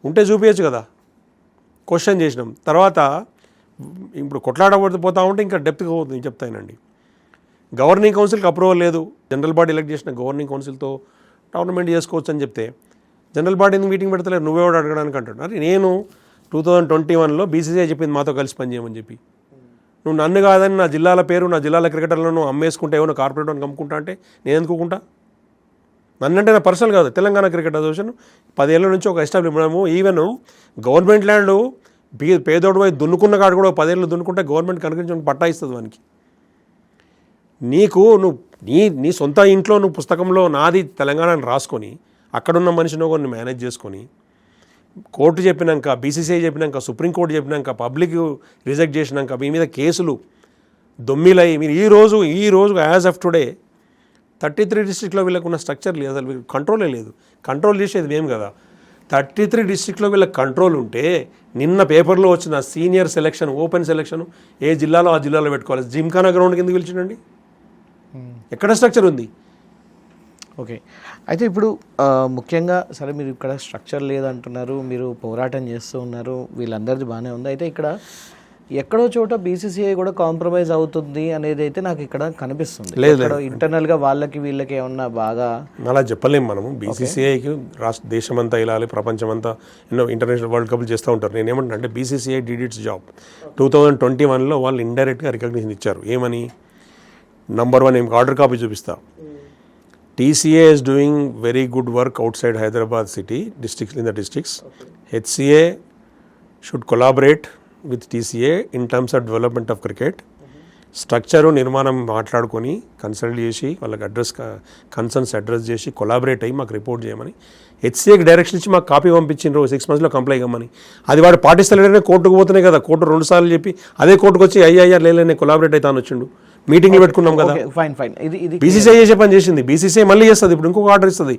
ఉంటే చూపించచ్చు కదా, క్వశ్చన్ చేసినాం. తర్వాత ఇప్పుడు కొట్లాడబడిపోతూ ఉంటే ఇంకా డెప్త్గా పోతుంది చెప్తానండి. గవర్నింగ్ కౌన్సిల్కి అప్రూవల్ లేదు, జనరల్ బాడీ ఎలక్ట్ చేసిన గవర్నింగ్ కౌన్సిల్తో టోర్నమెంట్ చేసుకోవచ్చు అని చెప్తే జనరల్ బాడీని మీటింగ్ పెడతలేదు, నువ్వెవడు అడగడానికి అంటాడు. అరే నేను 2021లో BCCI చెప్పింది మాతో కలిసి పనిచేయమని చెప్పి, నువ్వు నన్ను కాదని నా జిల్లాల పేరు నా జిల్లాల క్రికెటర్లను అమ్మేసుకుంటే ఏమన్నా కార్పొరేట్ అని అమ్ముకుంటా అంటే నేను ఎందుకుంటా? నన్నంటే నా పర్సనల్ కాదు, తెలంగాణ క్రికెట్ అసోసియేషన్ 10 ఏళ్ళ నుంచి ఒక ఎస్టాబ్లిష్. మనము ఈవెన్ గవర్నమెంట్ ల్యాండ్ పేదోడు పోయి దున్నుకున్న కాడు కూడా 10 ఏళ్ళు దున్నుకుంటే గవర్నమెంట్ కనుక పట్టా ఇస్తుంది వానికి. నువ్వు నీ సొంత ఇంట్లో నువ్వు పుస్తకంలో నాది తెలంగాణని రాసుకొని అక్కడున్న మనిషిని కొన్ని మేనేజ్ చేసుకొని కోర్టు చెప్పినాక, BCCI చెప్పినాక, సుప్రీంకోర్టు చెప్పినాక, పబ్లిక్ రిజెక్ట్ చేసినాక మీ మీద కేసులు దొమ్మిలై మీరు ఈ రోజు యాజ్ ఆఫ్ టుడే 33 డిస్ట్రిక్ట్లో వీళ్ళకు ఉన్న స్ట్రక్చర్ లేదు, అసలు వీళ్ళు కంట్రోలే లేదు. కంట్రోల్ చేసేది మేము కదా. 33 డిస్ట్రిక్ట్లో వీళ్ళకి కంట్రోల్ ఉంటే నిన్న పేపర్లో వచ్చిన సీనియర్ సెలక్షన్, ఓపెన్ సెలక్షన్ ఏ జిల్లాలో ఆ జిల్లాలో పెట్టుకోవాలి. జిమ్ఖానా గ్రౌండ్ కింద పిలిచిండండి, ఎక్కడ స్ట్రక్చర్ ఉంది? ఓకే, అయితే ఇప్పుడు ముఖ్యంగా సరే మీరు ఇక్కడ స్ట్రక్చర్ లేదంటున్నారు, మీరు పోరాటం చేస్తూ ఉన్నారు, వీళ్ళందరిది బాగానే ఉంది. అయితే ఇక్కడ ఎక్కడో చోట బీసీసీఐ కూడా కాంప్రమైజ్ అవుతుంది అనేది అయితే నాకు ఇక్కడ కనిపిస్తుంది. లేదు. ఇంటర్నల్ గా వాళ్ళకి వీళ్ళకి ఏమన్నా బాగా అలా చెప్పలేము మనము. బీసీసీఐకి దేశమంతా వెళ్ళాలి, ప్రపంచమంతా ఎన్నో ఇంటర్నేషనల్ వరల్డ్ కప్లు చేస్తూ ఉంటారు. నేను ఏమంటున్నా అంటే బీసీసీఐ డిడ్ ఇట్స్ జాబ్. 2021లో వాళ్ళు ఇండైరెక్ట్గా రికగ్నిషన్ ఇచ్చారు. ఏమని? నంబర్ 1 ఆర్డర్ కాపీ చూపిస్తా. TCA is doing very good work outside Hyderabad city, districts in the districts. HCA should collaborate with TCA in terms of development of cricket. Structure నిర్మాణం మాట్లాడుకొని consult చేసి వాళ్ళకి concerns address చేసి collaborate అయ్యి మాకు report చేయమని హెచ్సిఏకి direction ఇచ్చి మాకు కాపీ పంపించిండ్రు 6 monthsలో కంప్లై కమ్మని. అది వాడు పాటిస్తలేడనే కోర్టుకు పోతున్నాయి కదా. కోర్టు 2 సార్లు చెప్పి అదే కోర్టుకు వచ్చి అయ్యా లేని కొలాబరేట్ అవుతాను వచ్చిండు. మీటింగ్లు పెట్టుకున్నాం కదా. ఫైన్ ఇది బీసీసీఐ చేసే పని చేసింది. బీసీసీఐ మళ్ళీ చేస్తుంది. ఇప్పుడు ఇంకొక ఆర్డర్ ఇస్తుంది.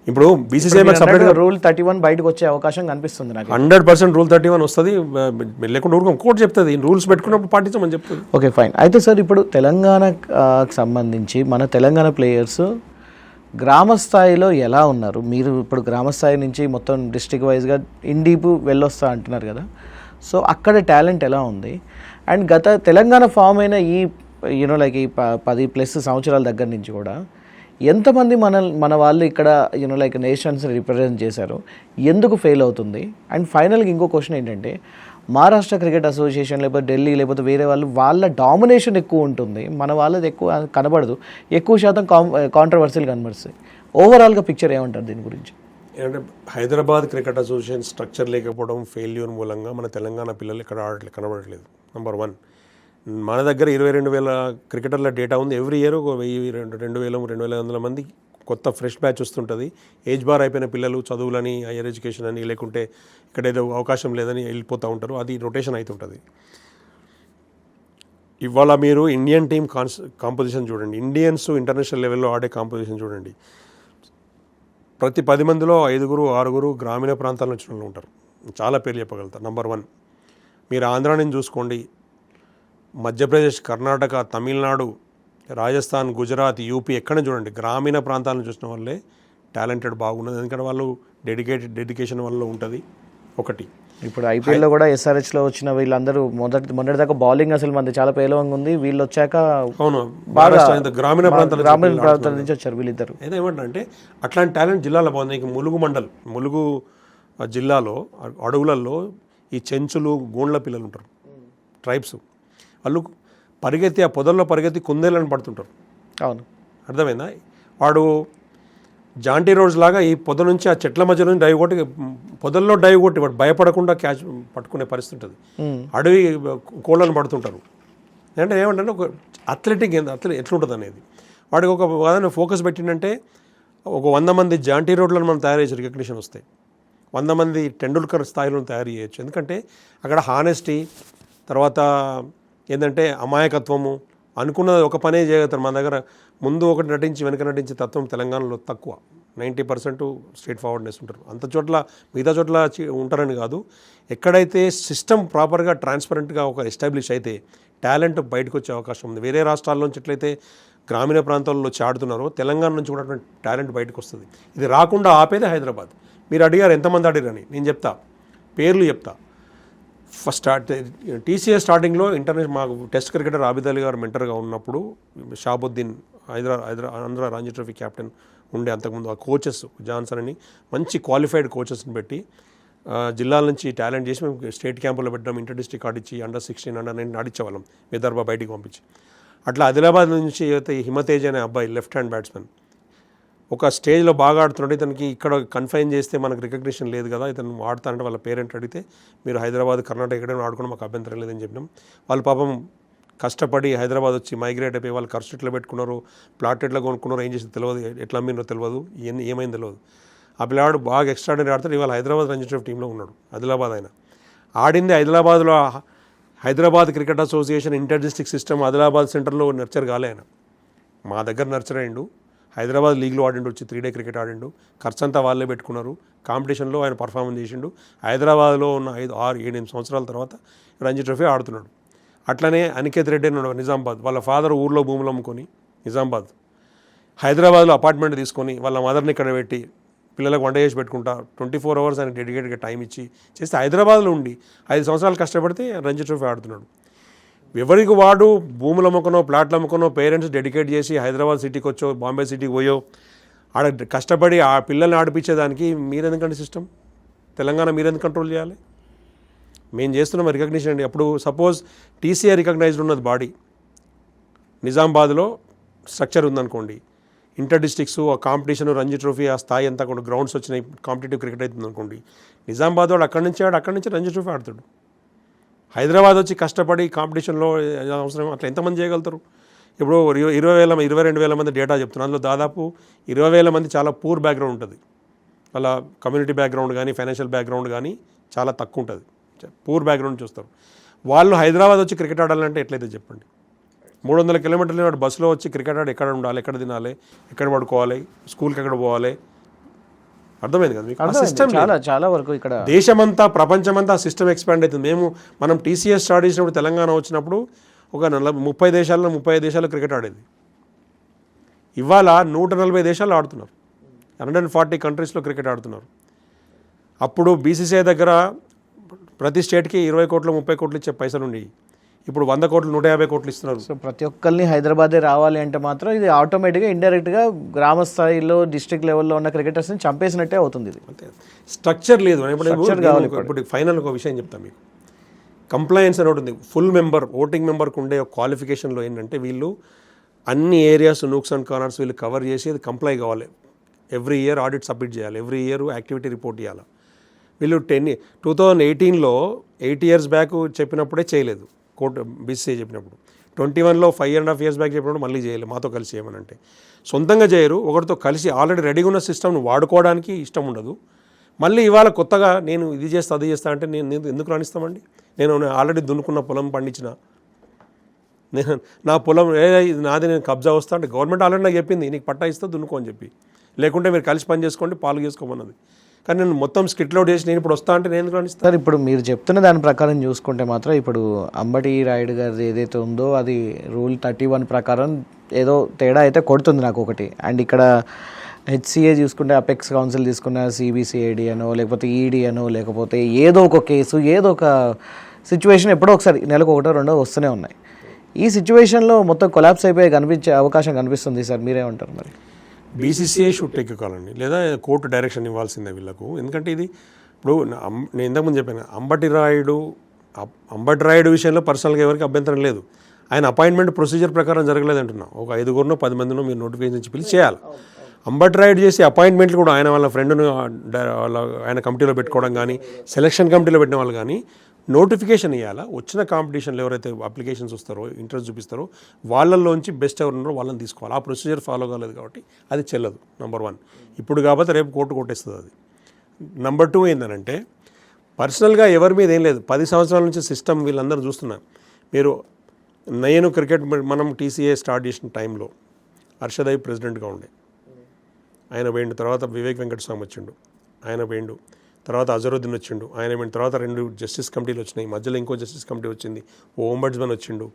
ఇప్పుడు బీసీసీఐ సపరేట్గా రూల్ 31 బయటకు వచ్చే అవకాశం కనిపిస్తుంది నాకు. 100% రూల్ 31 వస్తుంది. లేకుండా ఊరుకోం, కోర్టు చెప్తుంది రూల్స్ పెట్టుకున్నప్పుడు పాటించమని చెప్తుంది. Okay fine. అయితే సార్ ఇప్పుడు తెలంగాణకు సంబంధించి మన తెలంగాణ ప్లేయర్స్ గ్రామ స్థాయిలో ఎలా ఉన్నారు? మీరు ఇప్పుడు గ్రామ స్థాయి నుంచి మొత్తం డిస్ట్రిక్ట్ వైజ్గా ఇండీపు వెళ్ళొస్తా అంటున్నారు కదా. సో అక్కడ టాలెంట్ ఎలా ఉంది? అండ్ గత తెలంగాణ ఫామ్ అయిన ఈ లైక్ ఈ 10+ సంవత్సరాల దగ్గర నుంచి కూడా ఎంతమంది మన వాళ్ళు ఇక్కడ లైక్ నేషన్స్ రిప్రజెంట్ చేశారు? ఎందుకు ఫెయిల్ అవుతుంది? అండ్ ఫైనల్గా ఇంకో క్వశ్చన్ ఏంటంటే, మహారాష్ట్ర క్రికెట్ అసోసియేషన్ లేకపోతే ఢిల్లీ లేకపోతే వేరే వాళ్ళ డామినేషన్ ఎక్కువ ఉంటుంది, మన వాళ్ళది ఎక్కువ కనబడదు, ఎక్కువ శాతం కాంట్రవర్సీలు కనబడుతాయి. ఓవరాల్గా పిక్చర్ ఏమంటారు దీని గురించి? ఏంటంటే హైదరాబాద్ క్రికెట్ అసోసియేషన్ స్ట్రక్చర్ లేకపోవడం, ఫెయిల్యూర్ మూలంగా మన తెలంగాణ పిల్లలు ఇక్కడ ఆడట్లేదు, కనబడట్లేదు. నంబర్ 1. మన దగ్గర 22,000 క్రికెటర్ల డేటా ఉంది. ఎవ్రీ ఇయర్ 1000, 2000, 2500 మంది కొత్త ఫ్రెష్ బ్యాచ్ వస్తుంటుంది. ఏజ్ బార్ అయిపోయిన పిల్లలు చదువులని, హైయర్ ఎడ్యుకేషన్ అని, లేకుంటే ఇక్కడ ఏదో అవకాశం లేదని వెళ్ళిపోతూ ఉంటారు. అది రొటేషన్ అవుతుంటుంది. ఇవాళ మీరు ఇండియన్ టీమ్ కాంపోజిషన్ చూడండి, ఇండియన్స్ ఇంటర్నేషనల్ లెవెల్లో ఆడే కాంపోజిషన్ చూడండి. ప్రతి 10 మందిలో 5, 6 గ్రామీణ ప్రాంతాల నుంచి వాళ్ళు ఉంటారు. చాలా పేర్లు చెప్పగలుగుతారు. నంబర్ 1. మీరు ఆంధ్రా నుంచి చూసుకోండి, మధ్యప్రదేశ్, కర్ణాటక, తమిళనాడు, రాజస్థాన్, గుజరాత్, యూపీ ఎక్కడ చూడండి, గ్రామీణ ప్రాంతాలను చూసిన వాళ్ళే టాలెంటెడ్ బాగున్నది. ఎందుకంటే వాళ్ళు డెడికేషన్ వల్ల ఉంటుంది. ఒకటి. ఇప్పుడు ఐపీఎల్లో కూడా SRHలో వచ్చిన వీళ్ళందరూ మొన్నటిదాకా బౌలింగ్ అసలు మంది చాలా పేలవంగా ఉంది. వీళ్ళు వచ్చాక అవును గ్రామీణ ప్రాంతాల నుంచి వచ్చారు వీళ్ళిద్దరు. అయితే ఏమంటే అట్లాంటి టాలెంట్ జిల్లాలో బాగుంది. ఇక ములుగు జిల్లాలో అడవులలో ఈ చెంచులు, గోండ్ల పిల్లలు ఉంటారు, ట్రైబ్స్. వాళ్ళు పరిగెత్తి ఆ పొదల్లో పరిగెత్తి కుందేళ్ళని పడుతుంటారు. అవును, అర్థమైందా? వాడు జాంటీ రోడ్స్ లాగా ఈ పొద నుంచి ఆ చెట్ల మధ్య నుంచి డైవ్ కొట్టి పొదల్లో డైవ్ కొట్టి వాడు భయపడకుండా క్యాచ్ పట్టుకునే పరిస్థితి ఉంటుంది. అడవి కోళ్ళను పడుతుంటారు. అంటే ఏమంటే ఒక అథ్లెటిక్ ఎట్లుంటుంది అనేది వాడికి ఒక ఫోకస్ పెట్టిందంటే ఒక 100 మంది జాంటీ రోడ్లను మనం తయారు చేసి రికగ్నిషన్ వస్తాయి. 100 మంది టెండూల్కర్ స్థాయిలో తయారు చేయొచ్చు. ఎందుకంటే అక్కడ హానెస్టీ, తర్వాత ఏంటంటే అమాయకత్వము, అనుకున్నది ఒక పనే చేయగలుగుతారు. మన దగ్గర ముందు ఒకటి నటించి వెనక నటించే తత్వం తెలంగాణలో తక్కువ. 90% స్ట్రేట్ ఫార్వర్డ్నెస్ ఉంటారు. అంత చోట్ల మిగతా చోట్ల ఉంటారని కాదు. ఎక్కడైతే సిస్టమ్ ప్రాపర్గా ట్రాన్స్పరెంట్గా ఒక ఎస్టాబ్లిష్ అయితే టాలెంట్ బయటకు వచ్చే అవకాశం ఉంది. వేరే రాష్ట్రాల్లోంచి ఎట్లయితే గ్రామీణ ప్రాంతాల్లో వచ్చి ఆడుతున్నారో తెలంగాణ నుంచి కూడా టాలెంట్ బయటకు వస్తుంది. ఇది రాకుండా ఆపేదే హైదరాబాద్. మీరు అడిగారు ఎంతమంది ఆడిరని, నేను చెప్తా, పేర్లు చెప్తా. ఫస్ట్ TCA స్టార్టింగ్లో మాకు టెస్ట్ క్రికెటర్ ఆబిద్ అలీ గారు మెంటర్గా ఉన్నప్పుడు షాబుద్దీన్ ఆంధ్ర రంజీ ట్రోఫీ క్యాప్టెన్ ఉండే. అంతకుముందు ఆ కోచెస్ జాన్సన్ అని మంచి క్వాలిఫైడ్ కోచెస్ని పెట్టి జిల్లాల నుంచి టాలెంట్ చేసి మేము స్టేట్ క్యాంపులో పెట్టడం, ఇంటర్ డిస్ట్రిక్ట్ ఆడిచ్చి Under-16, Under-19 ఆడిచ్చేవాళ్ళం విదర్భ బయటికి పంపించి. అట్లా ఆదిలాబాద్ నుంచి అయితే హిమతేజ్ అనే అబ్బాయి లెఫ్ట్ హ్యాండ్ బ్యాట్స్మెన్ ఒక స్టేజ్లో బాగా ఆడుతుంటే ఇతనికి ఇక్కడ కన్ఫైన్ చేస్తే మనకు రికగ్నిషన్ లేదు కదా, ఇతను ఆడుతానంటే వాళ్ళ పేరెంట్ అడిగితే మీరు హైదరాబాద్, కర్ణాటక ఎక్కడైనా ఆడుకుని మాకు అభ్యంతరం లేదని చెప్పినాం. వాళ్ళు పాపం కష్టపడి హైదరాబాద్ వచ్చి మైగ్రేట్ అయిపోయి వాళ్ళు ఖర్చు ఎట్లా పెట్టుకున్నారు, ప్లాట్ ఎట్లా కొనుక్కున్నారో, ఏం చేసి తెలియదు, ఎట్లా అమ్మినో తెలియదు, ఏమైంది తెలియదు. ఆ పిల్లవాడు బాగా ఎక్స్ట్రాడనరీ ఆడతాడు. ఇవాళ హైదరాబాద్ రంజీ ట్రోఫీ టీంలో ఉన్నాడు. ఆదిలాబాద్ ఆయన ఆడింది హైదరాబాద్లో. Hyderabad cricket association inter district system Adilabad సెంటర్లో నర్చర్ కాలే ఆయన. మా దగ్గర నర్చర్ అయిండు. హైదరాబాద్ లీగ్లో ఆడిండు, వచ్చి 3 డే క్రికెట్ ఆడిండు. ఖర్చు అంతా వాళ్ళే పెట్టుకున్నారు. కాంపిటీషన్లో ఆయన పర్ఫార్మెన్స్ చేసిండు. హైదరాబాద్లో ఉన్న 5, 6, 7 సంవత్సరాల తర్వాత రంజీ ట్రోఫీ ఆడుతున్నాడు. అట్లనే అనికేత్ రెడ్డి అని ఉన్నాడు నిజామాబాద్. వాళ్ళ ఫాదర్ ఊర్లో భూములు అమ్ముకొని నిజామాబాద్, హైదరాబాద్లో అపార్ట్మెంట్ తీసుకొని వాళ్ళ మదర్ని ఇక్కడ పెట్టి పిల్లలకు వంట చేసి పెట్టుకుంటా 24 hours ఆయన డెడికేటెడ్గా టైం ఇచ్చి చేస్తే హైదరాబాద్లో ఉండి 5 సంవత్సరాలు కష్టపడితే రంజీ ట్రోఫీ ఆడుతున్నాడు. ఎవరికి వాడు భూములు అమ్ముకునో ప్లాట్లు అమ్ముకునో పేరెంట్స్ డెడికేట్ చేసి హైదరాబాద్ సిటీకి వచ్చో బాంబే సిటీకి పోయో ఆడ కష్టపడి ఆ పిల్లల్ని ఆడిపించేదానికి మీరెందుకంటే సిస్టమ్ తెలంగాణ మీరెందుకు కంట్రోల్ చేయాలి? మేము చేస్తున్నాం రికగ్నిషన్ అండి. అప్పుడు సపోజ్ టీసీఐ రికగ్నైజ్డ్ ఉన్నది బాడీ నిజామాబాద్లో స్ట్రక్చర్ ఉందనుకోండి, ఇంటర్ డిస్ట్రిక్ట్స్ ఆ కాంపిటీషన్ రంజీ ట్రోఫీ ఆ స్థాయి అంతా కూడా గ్రౌండ్స్ వచ్చినాయి, కాంపిటేటివ్ క్రికెట్ అవుతుంది అనుకోండి, నిజామాబాద్ వాడు అక్కడి నుంచి రంజీ ట్రోఫీ ఆడతాడు. హైదరాబాద్ వచ్చి కష్టపడి కాంపిటీషన్లో అవసరం అట్లా ఎంతమంది చేయగలుగుతారు? ఇప్పుడు 22,000 మంది డేటా చెప్తున్నారు. అందులో దాదాపు 20,000 మంది చాలా పూర్ బ్యాక్గ్రౌండ్ ఉంటుంది, వాళ్ళ కమ్యూనిటీ బ్యాక్గ్రౌండ్ కానీ ఫైనాన్షియల్ బ్యాక్గ్రౌండ్ కానీ చాలా తక్కువ ఉంటుంది, పూర్ బ్యాక్గ్రౌండ్ చూస్తారు. వాళ్ళు హైదరాబాద్ వచ్చి క్రికెట్ ఆడాలంటే ఎట్లయితే చెప్పండి? 300 కిలోమీటర్ల వాడు బస్సులో వచ్చి క్రికెట్ ఆడి ఎక్కడ ఉండాలి, ఎక్కడ తినాలి, ఎక్కడ పడుకోవాలి, స్కూల్కి ఎక్కడ పోవాలి, అర్థమైంది కదా మీకు? సిస్టమ్ చాలా వరకు ఇక్కడ దేశమంతా ప్రపంచమంతా సిస్టమ్ ఎక్స్పాండ్ అవుతుంది. మనం టీసీఎస్ స్టార్ట్ చేసినప్పుడు తెలంగాణ వచ్చినప్పుడు ఒక 35 దేశాల్లో క్రికెట్ ఆడేది. ఇవాళ 140 దేశాలు ఆడుతున్నారు, 140 కంట్రీస్లో క్రికెట్ ఆడుతున్నారు. అప్పుడు బీసీసీఐ దగ్గర ప్రతి స్టేట్కి 20 కోట్లు 30 కోట్లు ఇచ్చే పైసలు ఉండేవి. ఇప్పుడు 100 కోట్లు 150 కోట్లు ఇస్తున్నారు. సో ప్రతి ఒక్కరిని హైదరాబాదే రావాలి అంటే మాత్రం ఇది ఆటోమేటిక్గా ఇండైరెక్ట్గా గ్రామ స్థాయిలో డిస్ట్రిక్ట్ లెవెల్లో ఉన్న క్రికెటర్స్ని చంపేసినట్టే అవుతుంది. ఇది అంతే, స్ట్రక్చర్ లేదు. ఇప్పుడు ఫైనల్ ఒక విషయం చెప్తాను మీకు. కంప్లైన్స్ అని ఉంటుంది. ఫుల్ మెంబర్ ఓటింగ్ మెంబర్కి ఉండే క్వాలిఫికేషన్లో ఏంటంటే వీళ్ళు అన్ని ఏరియాస్ నూక్స్ అండ్ కార్నర్స్ వీళ్ళు కవర్ చేసి అది కంప్లై కావాలి. ఎవ్రీ ఇయర్ ఆడిట్ సబ్మిట్ చేయాలి, ఎవ్రీ ఇయర్ యాక్టివిటీ రిపోర్ట్ చేయాలి. వీళ్ళు 2018లో 8 years బ్యాక్ చెప్పినప్పుడే చేయలేదు కోర్టు, బీసీసీఐ చెప్పినప్పుడు. 21లో 5.5 years బ్యాక్ చెప్పినప్పుడు మళ్ళీ చేయలేదు, మాతో కలిసి చేయమనంటే. సొంతంగా చేయరు, ఒకరితో కలిసి ఆల్రెడీ రెడీగా ఉన్న సిస్టమ్ను వాడుకోవడానికి ఇష్టం ఉండదు. మళ్ళీ ఇవాళ కొత్తగా నేను ఇది చేస్తా అది చేస్తా అంటే నేను ఎందుకు రాణిస్తామండి? నేను ఆల్రెడీ దున్నుకున్న పొలం పండించిన, నేను నా పొలం ఇది నాది, నేను కబ్జా వస్తా అంటే గవర్నమెంట్ ఆల్రెడీ నాకు చెప్పింది నీకు పట్టా ఇస్తా దున్నుకో అని చెప్పి, లేకుంటే మీరు కలిసి పని చేసుకోండి పాలు చేసుకోమన్నది. కానీ నేను మొత్తం స్కిట్లో చేసి నేను ఇప్పుడు వస్తా అంటే నేను రాణిస్తాను. సార్ ఇప్పుడు మీరు చెప్తున్న దాని ప్రకారం చూసుకుంటే మాత్రం ఇప్పుడు అంబటి రాయుడు గారిది ఏదైతే ఉందో అది రూల్ 31 ప్రకారం ఏదో తేడా అయితే కొడుతుంది నాకు ఒకటి. అండ్ ఇక్కడ హెచ్సిఏ చూసుకుంటే అపెక్స్ కౌన్సిల్ తీసుకున్న సిబిసిఐడి అనో లేకపోతే ఈడీ అనో లేకపోతే ఏదో ఒక కేసు ఏదో ఒక సిచ్యువేషన్ ఎప్పుడో ఒకసారి నెలకు 1, 2 వస్తూనే ఉన్నాయి. ఈ సిచ్యువేషన్లో మొత్తం కొలాప్స్ అయిపోయి కనిపించే అవకాశం కనిపిస్తుంది సార్, మీరేమంటారు? మరి బీసీసీఐ షుడ్ టేక్ కాలండి, లేదా కోర్టు డైరెక్షన్ ఇవ్వాల్సిందే వీళ్ళకు. ఎందుకంటే ఇది ఇప్పుడు నేను ఇంతకుముందు చెప్పాను, అంబటి రాయుడు విషయంలో పర్సనల్గా ఎవరికి అభ్యంతరం లేదు. ఆయన అపాయింట్మెంట్ ప్రొసీజర్ ప్రకారం జరగలేదు అంటున్నా. ఒక 5 10 మందినో మీరు నోటిఫికేషన్ ఇచ్చి పిలిచి చేయాలి. అంబటి రాయుడు చేసే అపాయింట్మెంట్లు కూడా ఆయన వాళ్ళ ఫ్రెండ్ను ఆయన కమిటీలో పెట్టుకోవడం కానీ సెలక్షన్ కమిటీలో పెట్టిన వాళ్ళు కానీ నోటిఫికేషన్ ఇవ్వాలా. వచ్చిన కాంపిటీషన్లో ఎవరైతే అప్లికేషన్స్ వస్తారో ఇంట్రెస్ట్ చూపిస్తారో వాళ్ళల్లోంచి బెస్ట్ ఎవరు ఉన్నారో వాళ్ళని తీసుకోవాలి. ఆ ప్రొసీజర్ ఫాలో కాలేదు కాబట్టి అది చెల్లదు. నెంబర్ 1. ఇప్పుడు కాబట్టి రేపు కోర్టు కొట్టేస్తుంది అది. నెంబర్ 2 ఏంటంటే పర్సనల్గా ఎవరి మీద ఏం లేదు. 10 సంవత్సరాల నుంచి సిస్టమ్ వీళ్ళందరూ చూస్తున్నారు. మీరు నేను క్రికెట్ మనం టీసీఏ స్టార్ట్ చేసిన టైంలో హర్షద్ ప్రెసిడెంట్గా ఉండే, ఆయన పోయిండు. తర్వాత వివేక్ వెంకటస్వామి వచ్చిండు, ఆయన పోయిండు. తర్వాత అజరుద్దీన్ వచ్చిండు, ఆయన పోయిండు. తర్వాత 2 జస్టిస్ కమిటీలు వచ్చినాయి, మధ్యలో ఇంకో జస్టిస్ కమిటీ వచ్చింది. ఓ ఓంబడ్స్మన్ వచ్చిండు,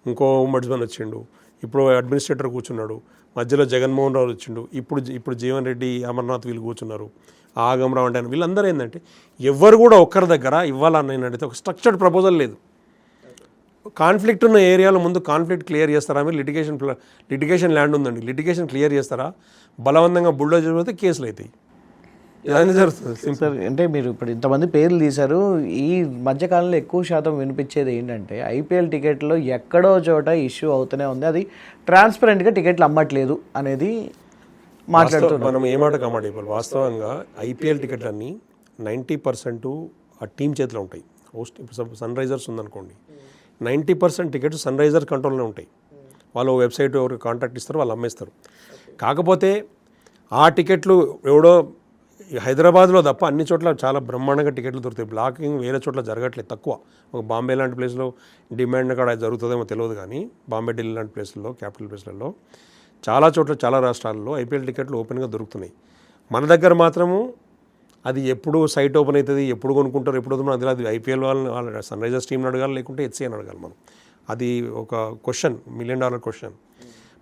ఇంకో ఓంబడ్స్మన్ వచ్చిండు, ఇప్పుడు అడ్మినిస్ట్రేటర్ కూర్చున్నాడు, మధ్యలో జగన్మోహన్ రావు వచ్చిండు, ఇప్పుడు జీవన్ రెడ్డి అమర్నాథ్ వీళ్ళు కూర్చున్నారు, ఆగమరావు అంటే వీళ్ళందరూ ఏంటంటే ఎవరు కూడా ఒక్కరి దగ్గర ఇవ్వాలని అడిగితే ఒక స్ట్రక్చర్డ్ ప్రపోజల్ లేదు. కాన్ఫ్లిక్ట్ ఉన్న ఏరియాలో ముందు కాన్ఫ్లిక్ట్ క్లియర్ చేస్తారా? మీరు లిటిగేషన్ ల్యాండ్ ఉందండి, లిటిగేషన్ క్లియర్ చేస్తారా? బలవంతంగా బుల్డోజర్ పోతే కేసులు అవుతాయి. ఇదన్నీ జరుగుతుంది సార్. అంటే మీరు ఇప్పుడు ఇంతమంది పేర్లు తీశారు, ఈ మధ్యకాలంలో ఎక్కువ శాతం వినిపించేది ఏంటంటే ఐపీఎల్ టికెట్లో ఎక్కడో చోట ఇష్యూ అవుతూనే ఉంది, అది ట్రాన్స్పరెంట్గా టికెట్లు అమ్మట్లేదు అనేది మాట్లాడుతున్నాం. మనం ఏ మాట కామాట ఇప్పుడు వాస్తవంగా ఐపీఎల్ టికెట్లన్నీ 90% ఆ టీం చేతిలో ఉంటాయి. ఇప్పుడు సన్ రైజర్స్ ఉందనుకోండి, 90% టికెట్స్ సన్ రైజర్ కంట్రోల్లోనే ఉంటాయి. వాళ్ళు వెబ్సైట్ ఎవరికి కాంటాక్ట్ ఇస్తారు, వాళ్ళు అమ్మేస్తారు. కాకపోతే ఆ టికెట్లు ఎవడో హైదరాబాద్లో తప్ప అన్ని చోట్ల చాలా బ్రహ్మాండంగా టికెట్లు దొరుకుతాయి. బ్లాకింగ్ వేరే చోట్ల జరగట్లేదు, తక్కువ. ఒక బాంబే లాంటి ప్లేస్లో డిమాండ్ అక్కడ జరుగుతుందేమో తెలియదు, కానీ బాంబే ఢిల్లీ లాంటి ప్లేస్లలో క్యాపిటల్ ప్లేస్లలో చాలా చోట్ల చాలా రాష్ట్రాల్లో ఐపీఎల్ టికెట్లు ఓపెన్గా దొరుకుతున్నాయి. మన దగ్గర మాత్రము అది ఎప్పుడు సైట్ ఓపెన్ అవుతుంది, ఎప్పుడు కొనుక్కుంటారు, ఎప్పుడు వద్దు అది ఐపీఎల్ వాళ్ళ సన్ రైజర్స్ టీంని అడగాలి, లేకుంటే హెచ్సీని అడగాలి మనం. అది ఒక క్వశ్చన్, $1 million క్వశ్చన్.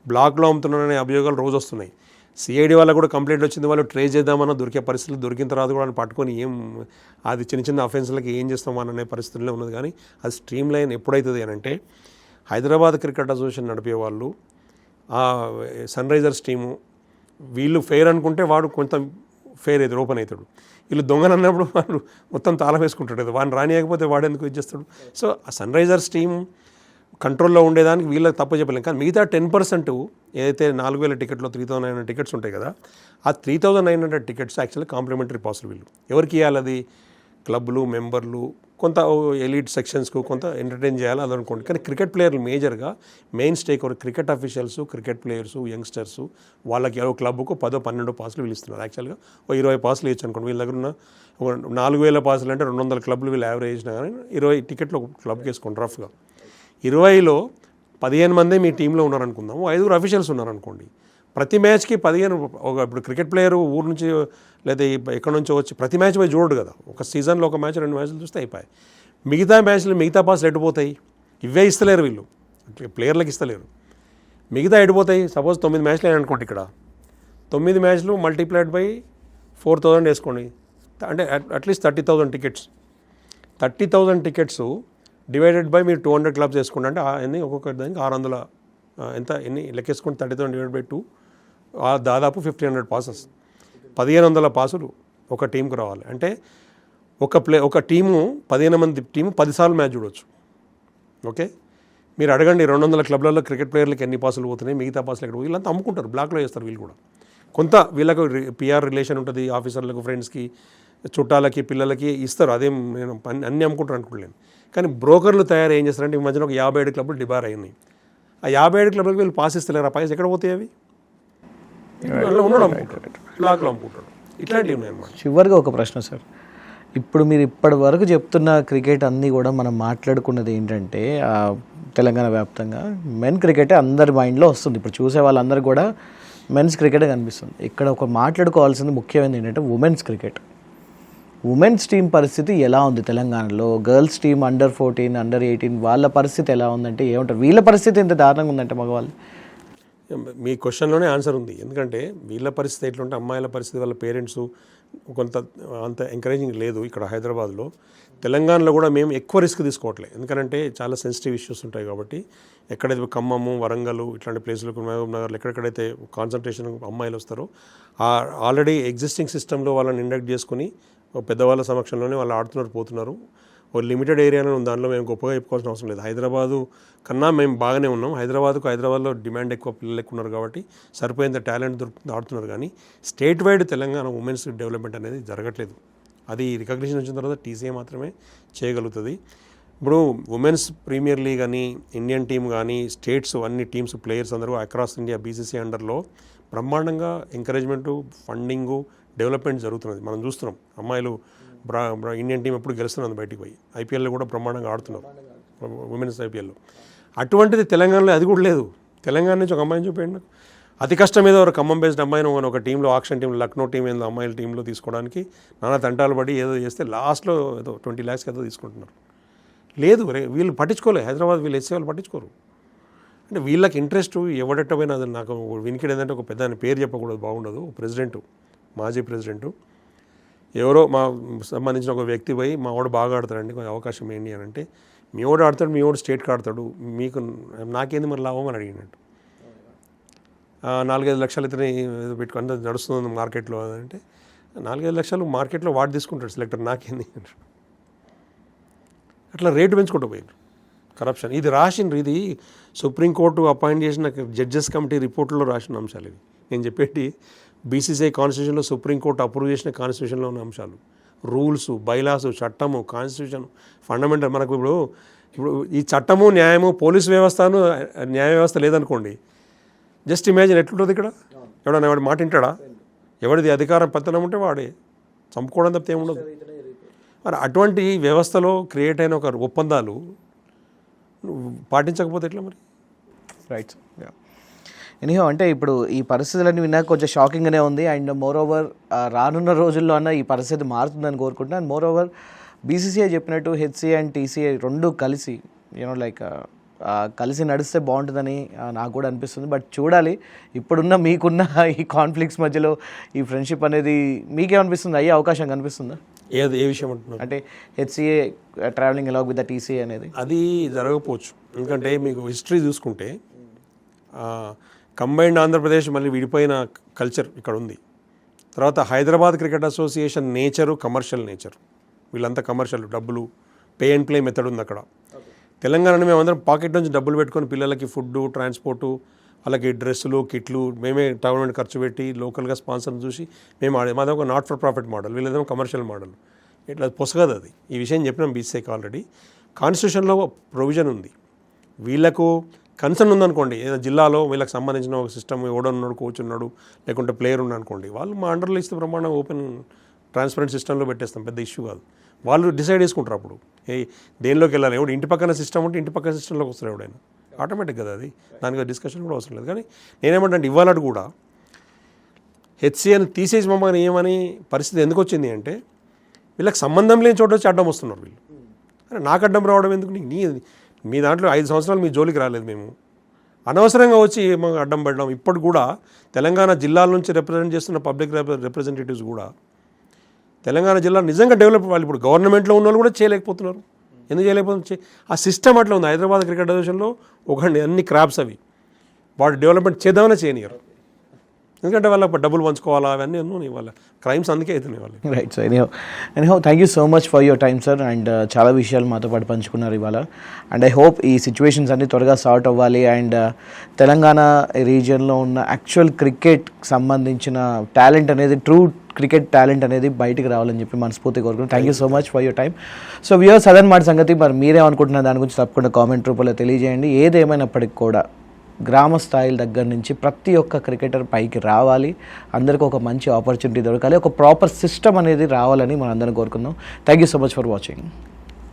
బ్లాక్లో అమ్ముతున్నారనే అభియోగాలు రోజు వస్తున్నాయి. సిఐడి వాళ్ళకు కూడా కంప్లైంట్ వచ్చింది, వాళ్ళు ట్రేస్ చేద్దామన్నా దొరికే పరిస్థితులు, దొరికిన తర్వాత కూడా పట్టుకొని అది చిన్న చిన్న అఫెన్స్లకి ఏం చేస్తామని అనే పరిస్థితుల్లో ఉన్నది. కానీ అది స్ట్రీమ్ లైన్ ఎప్పుడవుతుంది అని అంటే హైదరాబాద్ క్రికెట్ అసోసియేషన్ నడిపే వాళ్ళు, ఆ సన్ రైజర్స్ టీము, వీళ్ళు ఫెయిర్ అనుకుంటే వాడు కొంత ఫెయిర్ అవుతాడు, ఓపెన్ అవుతాడు. వీళ్ళు దొంగలు అన్నప్పుడు వాడు మొత్తం తాళం వేసుకుంటాడు కదా, వాడిని రానియకపోతే వాడు ఎందుకు ఇచ్చేస్తాడు. సో ఆ సన్ రైజర్స్ టీం కంట్రోల్లో ఉండేదానికి వీళ్ళకి తప్ప చెప్పలేం. కానీ మిగతా 10% ఏదైతే 4,000 టికెట్లో 3,900 టికెట్స్ ఉంటాయి కదా, ఆ 3,900 టికెట్స్ యాక్చువల్లీ కాంప్లిమెంటరీ పాసులు వీళ్ళు ఎవరికి ఇవ్వాలి? అది క్లబ్లు, మెంబర్లు, కొంత ఎలీట్ సెక్షన్స్కు కొంత ఎంటర్టైన్ చేయాలి అది అనుకోండి. కానీ క్రికెట్ ప్లేయర్లు మేజర్గా main stake over cricket officials, cricket players, youngsters, వాళ్ళకి ఎవరో క్లబ్కు 10-12 పాసులు వీళ్ళు ఇస్తున్నారు. యాక్చువల్గా 20 పాసులు ఇచ్చు అనుకోండి. వీళ్ళ దగ్గర ఉన్న 4,000 పాసులు అంటే 200 క్లబ్లు వీళ్ళు యావరేజ్ చేసినా కానీ 20 టికెట్లు ఒక క్లబ్కి వేసుకోండి రఫ్గా. 20లో 15 మందే మీ టీంలో ఉన్నారనుకుందాము, 5 అఫీషియల్స్ ఉన్నారనుకోండి. ప్రతి మ్యాచ్కి 15 ఇప్పుడు క్రికెట్ ప్లేయర్ ఊరు నుంచి లేదా ఎక్కడి నుంచో వచ్చి ప్రతి మ్యాచ్ పోయి చూడడు కదా. ఒక సీజన్లో ఒక మ్యాచ్ 2 మ్యాచ్లు చూస్తే అయిపోయాయి. మిగతా మ్యాచ్లు మిగతా పాసులు ఎడిపోతాయి. ఇవే ఇస్తలేరు వీళ్ళు, ప్లేయర్లకు ఇస్తలేరు. మిగతా ఎడిపోతాయి. సపోజ్ 9 మ్యాచ్లు అనుకోండి, ఇక్కడ 9 మ్యాచ్లు మల్టీప్లైడ్ బై 4,000 వేసుకోండి, అంటే at least 30,000 tickets. 30,000 tickets divided by మీరు 200 క్లబ్స్ వేసుకోండి, అంటే ఎన్ని ఒక్కొక్క దానికి 600 ఎంత ఎన్ని లెక్కేసుకోండి. 30,000 డివైడ్ బై 2 దాదాపు 1,500 పాసెస్, 1,500 పాసులు ఒక టీంకు రావాలి. అంటే ఒక టీము 15 మంది టీము 10 సార్లు మ్యాచ్ చూడవచ్చు. ఓకే, మీరు అడగండి 200 క్లబ్లలో క్రికెట్ ప్లేయర్లకు ఎన్ని పాసులు పోతున్నాయి, మిగతా పాసులు ఎక్కడ వీళ్ళంతా అమ్ముకుంటారు, బ్లాక్లో చేస్తారు వీళ్ళు కూడా. కొంత వీళ్ళకు పిఆర్ రిలేషన్ ఉంటుంది, ఆఫీసర్లకు, ఫ్రెండ్స్కి, చుట్టాలకి, పిల్లలకి ఇస్తారు. అదేం నేను అన్నీ అమ్ముకుంటారు అనుకోలేను. కానీ బ్రోకర్లు తయారు ఏం చేస్తారంటే ఈ మధ్యన ఒక 57 క్లబ్లు డిబార్ అయినాయి. ఆ 57 క్లబ్లకు వీళ్ళు పాస్ ఇస్తలేరు. ఆ పాస్ ఎక్కడ పోతాయి? అవి ఉన్నాడు అమ్ముకుంటాడు, బ్లాక్లో అమ్ముకుంటాడు. ఇట్లాంటివి ఉన్నాయి అన్నమాట. చివరిగా ఒక ప్రశ్న సార్, ఇప్పుడు మీరు ఇప్పటి వరకు చెప్తున్న క్రికెట్ అన్నీ కూడా మనం మాట్లాడుకున్నది ఏంటంటే తెలంగాణ వ్యాప్తంగా మెన్ క్రికెటే అందరి మైండ్లో వస్తుంది. ఇప్పుడు చూసే వాళ్ళందరూ కూడా మెన్స్ క్రికెటే కనిపిస్తుంది. ఇక్కడ ఒక మాట్లాడుకోవాల్సింది ముఖ్యమైనది ఏంటంటే ఉమెన్స్ క్రికెట్. ఉమెన్స్ టీం పరిస్థితి ఎలా ఉంది తెలంగాణలో? గర్ల్స్ టీం అండర్ 14, అండర్ 18 వాళ్ళ పరిస్థితి ఎలా ఉందంటే ఏమంటారు? వీళ్ళ పరిస్థితి ఎంత దారుణంగా ఉందంటే మగవాళ్ళు. మీ క్వశ్చన్లోనే ఆన్సర్ ఉంది. ఎందుకంటే వీళ్ళ పరిస్థితి ఎట్లుంటే అమ్మాయిల పరిస్థితి, వాళ్ళ పేరెంట్స్ కొంత అంత ఎంకరేజింగ్ లేదు ఇక్కడ హైదరాబాద్లో. తెలంగాణలో కూడా మేము ఎక్కువ రిస్క్ తీసుకోవట్లేదు, ఎందుకంటే చాలా సెన్సిటివ్ ఇష్యూస్ ఉంటాయి కాబట్టి. ఎక్కడైతే ఖమ్మము, వరంగల్ ఇట్లాంటి ప్లేసులకు, మహబూబ్ నగర్లో ఎక్కడెక్కడైతే కాన్సన్ట్రేషన్ అమ్మాయిలు వస్తారో ఆల్రెడీ ఎగ్జిస్టింగ్ సిస్టంలో వాళ్ళని ఇండక్ట్ చేసుకుని పెద్దవాళ్ళ సమక్షంలోనే వాళ్ళు ఆడుతున్నారు, పోతున్నారు. ఓ లిమిటెడ్ ఏరియాలో ఉంది, దాంట్లో మేము గొప్పగా చెప్పుకోవాల్సిన అవసరం లేదు. హైదరాబాదు కన్నా మేము బాగానే ఉన్నాం. హైదరాబాద్లో డిమాండ్ ఎక్కువ, పిల్లలు ఎక్కువ ఉన్నారు కాబట్టి సరిపోయేంత టాలెంట్ దొరుకుతుంది, ఆడుతున్నారు. కానీ state wide Telangana women's development అనేది జరగట్లేదు. అది రికగ్నిషన్ వచ్చిన తర్వాత టీసీఏ మాత్రమే చేయగలుగుతుంది. ఇప్పుడు ఉమెన్స్ ప్రీమియర్ లీగ్ అని, ఇండియన్ టీం కానీ, స్టేట్స్ అన్ని టీమ్స్, ప్లేయర్స్ అందరూ అక్రాస్ ఇండియా బీసీసీ అండర్లో బ్రహ్మాండంగా ఎంకరేజ్మెంటు, ఫండింగు, డెవలప్మెంట్ జరుగుతున్నది. మనం చూస్తున్నాం. అమ్మాయిలు ఇండియన్ టీం ఎప్పుడు గెలుస్తున్నది బయటికి పోయి. ఐపీఎల్లో కూడా బ్రహ్మాండంగా ఆడుతున్నారు, ఉమెన్స్ ఐపీఎల్లో. అటువంటిది తెలంగాణలో అది కూడా లేదు. తెలంగాణ నుంచి ఒక అమ్మాయిని చూపేయండి నాకు. అతి కష్టం ఏదో ఒక ఖమ్మం బేస్డ్ అమ్మాయిని ఒక టీంలో, ఆక్షన్ టీంలో, లక్నో టీం ఏదో అమ్మాయిల టీంలో తీసుకోవడానికి నానా తంటాలు పడి ఏదో చేస్తే లాస్ట్లో ఏదో 20 lakhs ఏదో తీసుకుంటున్నారు. లేదు వీళ్ళు పట్టించుకోలేదు. హైదరాబాద్ వీళ్ళు ఎస్సీ వాళ్ళు పట్టించుకోరు. అంటే వీళ్ళకి ఇంట్రెస్ట్ ఎవడెట్టపోయినా అది నాకు వినికిడి ఏంటంటే ఒక పెద్ద పేరు చెప్పకూడదు, బాగుండదు. ప్రెసిడెంట్, మాజీ ప్రెసిడెంట్ ఎవరో మా సంబంధించిన ఒక వ్యక్తి పోయి మా వాడు బాగా ఆడతాడండి, కొంచెం అవకాశం ఏంటి అని అంటే, మీ వాడు ఆడతాడు, మీ వాడు స్టేట్కి ఆడతాడు, మీకు నాకేంది మరి లాభం అని అడిగినట్టు. 4-5 లక్షలు ఇతనే పెట్టుకుని అంత నడుస్తుంది మార్కెట్లో అంటే, 4-5 లక్షలు మార్కెట్లో వాడు తీసుకుంటాడు సెలెక్టర్, నాకేంది అట్లా రేటు పెంచుకుంటూ పోయారు. కరప్షన్ ఇది రాసిండ్రు. ఇది సుప్రీంకోర్టు అపాయింట్ చేసిన జడ్జెస్ కమిటీ రిపోర్ట్లో రాసిన అంశాలు ఇవి. నేను చెప్పేటి బీసీసీఐ కాన్స్టిట్యూషన్లో సుప్రీంకోర్టు అప్రూవ్ చేసిన కాన్స్టిట్యూషన్లో ఉన్న అంశాలు, రూల్స్, బైలాసు, చట్టము, కాన్స్టిట్యూషన్, ఫండమెంటల్. మనకు ఇప్పుడు ఈ చట్టము, న్యాయము, పోలీసు వ్యవస్థను, న్యాయ వ్యవస్థ లేదనుకోండి, జస్ట్ ఇమాజిన్ ఎట్లుంటుంది ఇక్కడ. ఎవడన్నా వాడి మాట వింటాడా? ఎవరిది అధికారం పతనం ఉంటే వాడే చంపుకోవడం తప్పితే ఏముండదు. మరి అటువంటి వ్యవస్థలో క్రియేట్ అయిన ఒక ఒప్పందాలు పాటించకపోతే ఎట్లా మరి? రైట్. ఎనీహో అంటే ఇప్పుడు ఈ పరిస్థితులన్నీ విన్నాక కొంచెం షాకింగ్గానే ఉంది. అండ్ మోర్ ఓవర్ రానున్న రోజుల్లో అన్న ఈ పరిస్థితి మారుతుందని కోరుకుంటున్నాను. అండ్ మోర్ ఓవర్ బీసీసీఐ చెప్పినట్టు హెచ్సీఐ అండ్ టీసీఐ రెండు కలిసి కలిసి నడిస్తే బాగుంటుందని నాకు కూడా అనిపిస్తుంది. బట్ చూడాలి, ఇప్పుడున్న మీకున్న ఈ కాన్ఫ్లిక్ట్స్ మధ్యలో ఈ ఫ్రెండ్షిప్ అనేది మీకేమనిపిస్తుంది, అయ్యే అవకాశం కనిపిస్తుందా? ఏ విషయం అంటున్నారు? అంటే HCA travelling along with the TC అనేది అది జరగకపోవచ్చు. ఎందుకంటే మీకు హిస్టరీ చూసుకుంటే కంబైన్డ్ ఆంధ్రప్రదేశ్ మళ్ళీ విడిపోయిన కల్చర్ ఇక్కడ ఉంది. తర్వాత Hyderabad cricket association nature commercial nature, వీళ్ళంతా కమర్షియల్, డబ్బులు పే అండ్ ప్లే మెథడ్ ఉంది అక్కడ. తెలంగాణలో మేమందరం పాకెట్ నుంచి డబ్బులు పెట్టుకొని పిల్లలకి ఫుడ్, ట్రాన్స్పోర్టు, వాళ్ళకి డ్రెస్సులు, కిట్లు మేమే టోర్నమెంట్ ఖర్చు పెట్టి లోకల్గా స్పాన్సర్ని చూసి మేము మాది ఒక నాట్ ఫర్ ప్రాఫిట్ మోడల్, వీళ్ళేదేమో కమర్షియల్ మోడల్. ఇట్లా పొసగదు అది. ఈ విషయం చెప్పినాం బీసీఐకి ఆల్రెడీ. కాన్స్టిట్యూషన్లో ప్రొవిజన్ ఉంది. వీళ్ళకు కన్సర్న్ ఉందనుకోండి, ఏదైనా జిల్లాలో వీళ్ళకి సంబంధించిన ఒక సిస్టమ్, ఎవడన్నాడు, కోచ్ ఉన్నాడు, లేకుంటే ప్లేయర్ ఉన్నాడు అనుకోండి, వాళ్ళు మా అండర్లో ఇస్తే ప్రమాణం ఓపెన్ ట్రాన్స్పరెంట్ సిస్టంలో పెట్టేస్తాం, పెద్ద ఇష్యూ కాదు. వాళ్ళు డిసైడ్ చేసుకుంటారు అప్పుడు దేనిలోకి వెళ్ళాలి. ఎవడు ఇంటి పక్కన సిస్టమ్ ఉంటే ఇంటి పక్కన సిస్టంలోకి వస్తారు ఎవడైనా, ఆటోమేటిక్ కదా అది, దానికి డిస్కషన్ కూడా అవసరం లేదు. కానీ నేనేమంటే ఇవాళ కూడా హెచ్సిఏని తీసేసి మమ్మల్ని ఏమని పరిస్థితి ఎందుకు వచ్చింది అంటే, వీళ్ళకి సంబంధం లేని చోట వచ్చి అడ్డం వస్తున్నారు వీళ్ళు. అరే నాకు అడ్డం రావడం ఎందుకు? మీ దాంట్లో 5 సంవత్సరాలు మీ జోలికి రాలేదు, మేము అనవసరంగా వచ్చి మాకు అడ్డం పడడం. ఇప్పుడు కూడా తెలంగాణ జిల్లాల నుంచి రిప్రజెంట్ చేస్తున్న పబ్లిక్ రిప్రజెంటేటివ్స్ కూడా తెలంగాణ జిల్లా నిజంగా డెవలప్, వాళ్ళు ఇప్పుడు గవర్నమెంట్లో ఉన్న వాళ్ళు కూడా చేయలేకపోతున్నారు. ఎందుకు చేయలేకపోతున్నారు? ఆ సిస్టమ్ అట్లా ఉంది. హైదరాబాద్ క్రికెట్ అసోసియేషన్లో అన్ని క్రాప్స్ అవి, వాడు డెవలప్మెంట్ చేద్దామని చేయనియరు. ఎందుకంటే వాళ్ళ డబ్బులు పంచుకోవాలా, అవన్నీ ఉన్నాయి, వాళ్ళ క్రైమ్స్ అందుకే అవుతున్నాయి వాళ్ళు. Right sir. Anyhow thank you so much for your time sir. And చాలా విషయాలు మాతో పాటు పంచుకున్నారు ఇవాళ. అండ్ ఐ హోప్ ఈ సిచ్యువేషన్స్ అన్నీ త్వరగా సార్ట్ అవ్వాలి. అండ్ తెలంగాణ రీజియన్లో ఉన్న యాక్చువల్ క్రికెట్ సంబంధించిన టాలెంట్ అనేది, ట్రూ క్రికెట్ టాలెంట్ అనేది బయటికి రావాలని చెప్పి మనస్ఫూర్తిగా కోరుకుంటున్నాను. Thank you so much for your time. So viewers, అదనమాట సంగతి. మరి మీరేమనుకుంటున్నారు దాని గురించి తప్పకుండా కామెంట్ రూపంలో తెలియజేయండి. ఏదేమైనప్పటికీ కూడా గ్రామ స్థాయిల దగ్గర నుంచి ప్రతి ఒక్క క్రికెటర్ పైకి రావాలి, అందరికీ ఒక మంచి ఆపర్చునిటీ దొరకాలి, ఒక ప్రాపర్ సిస్టమ్ అనేది రావాలని మనం అందరం కోరుకుందాం. Thank you so much for watching.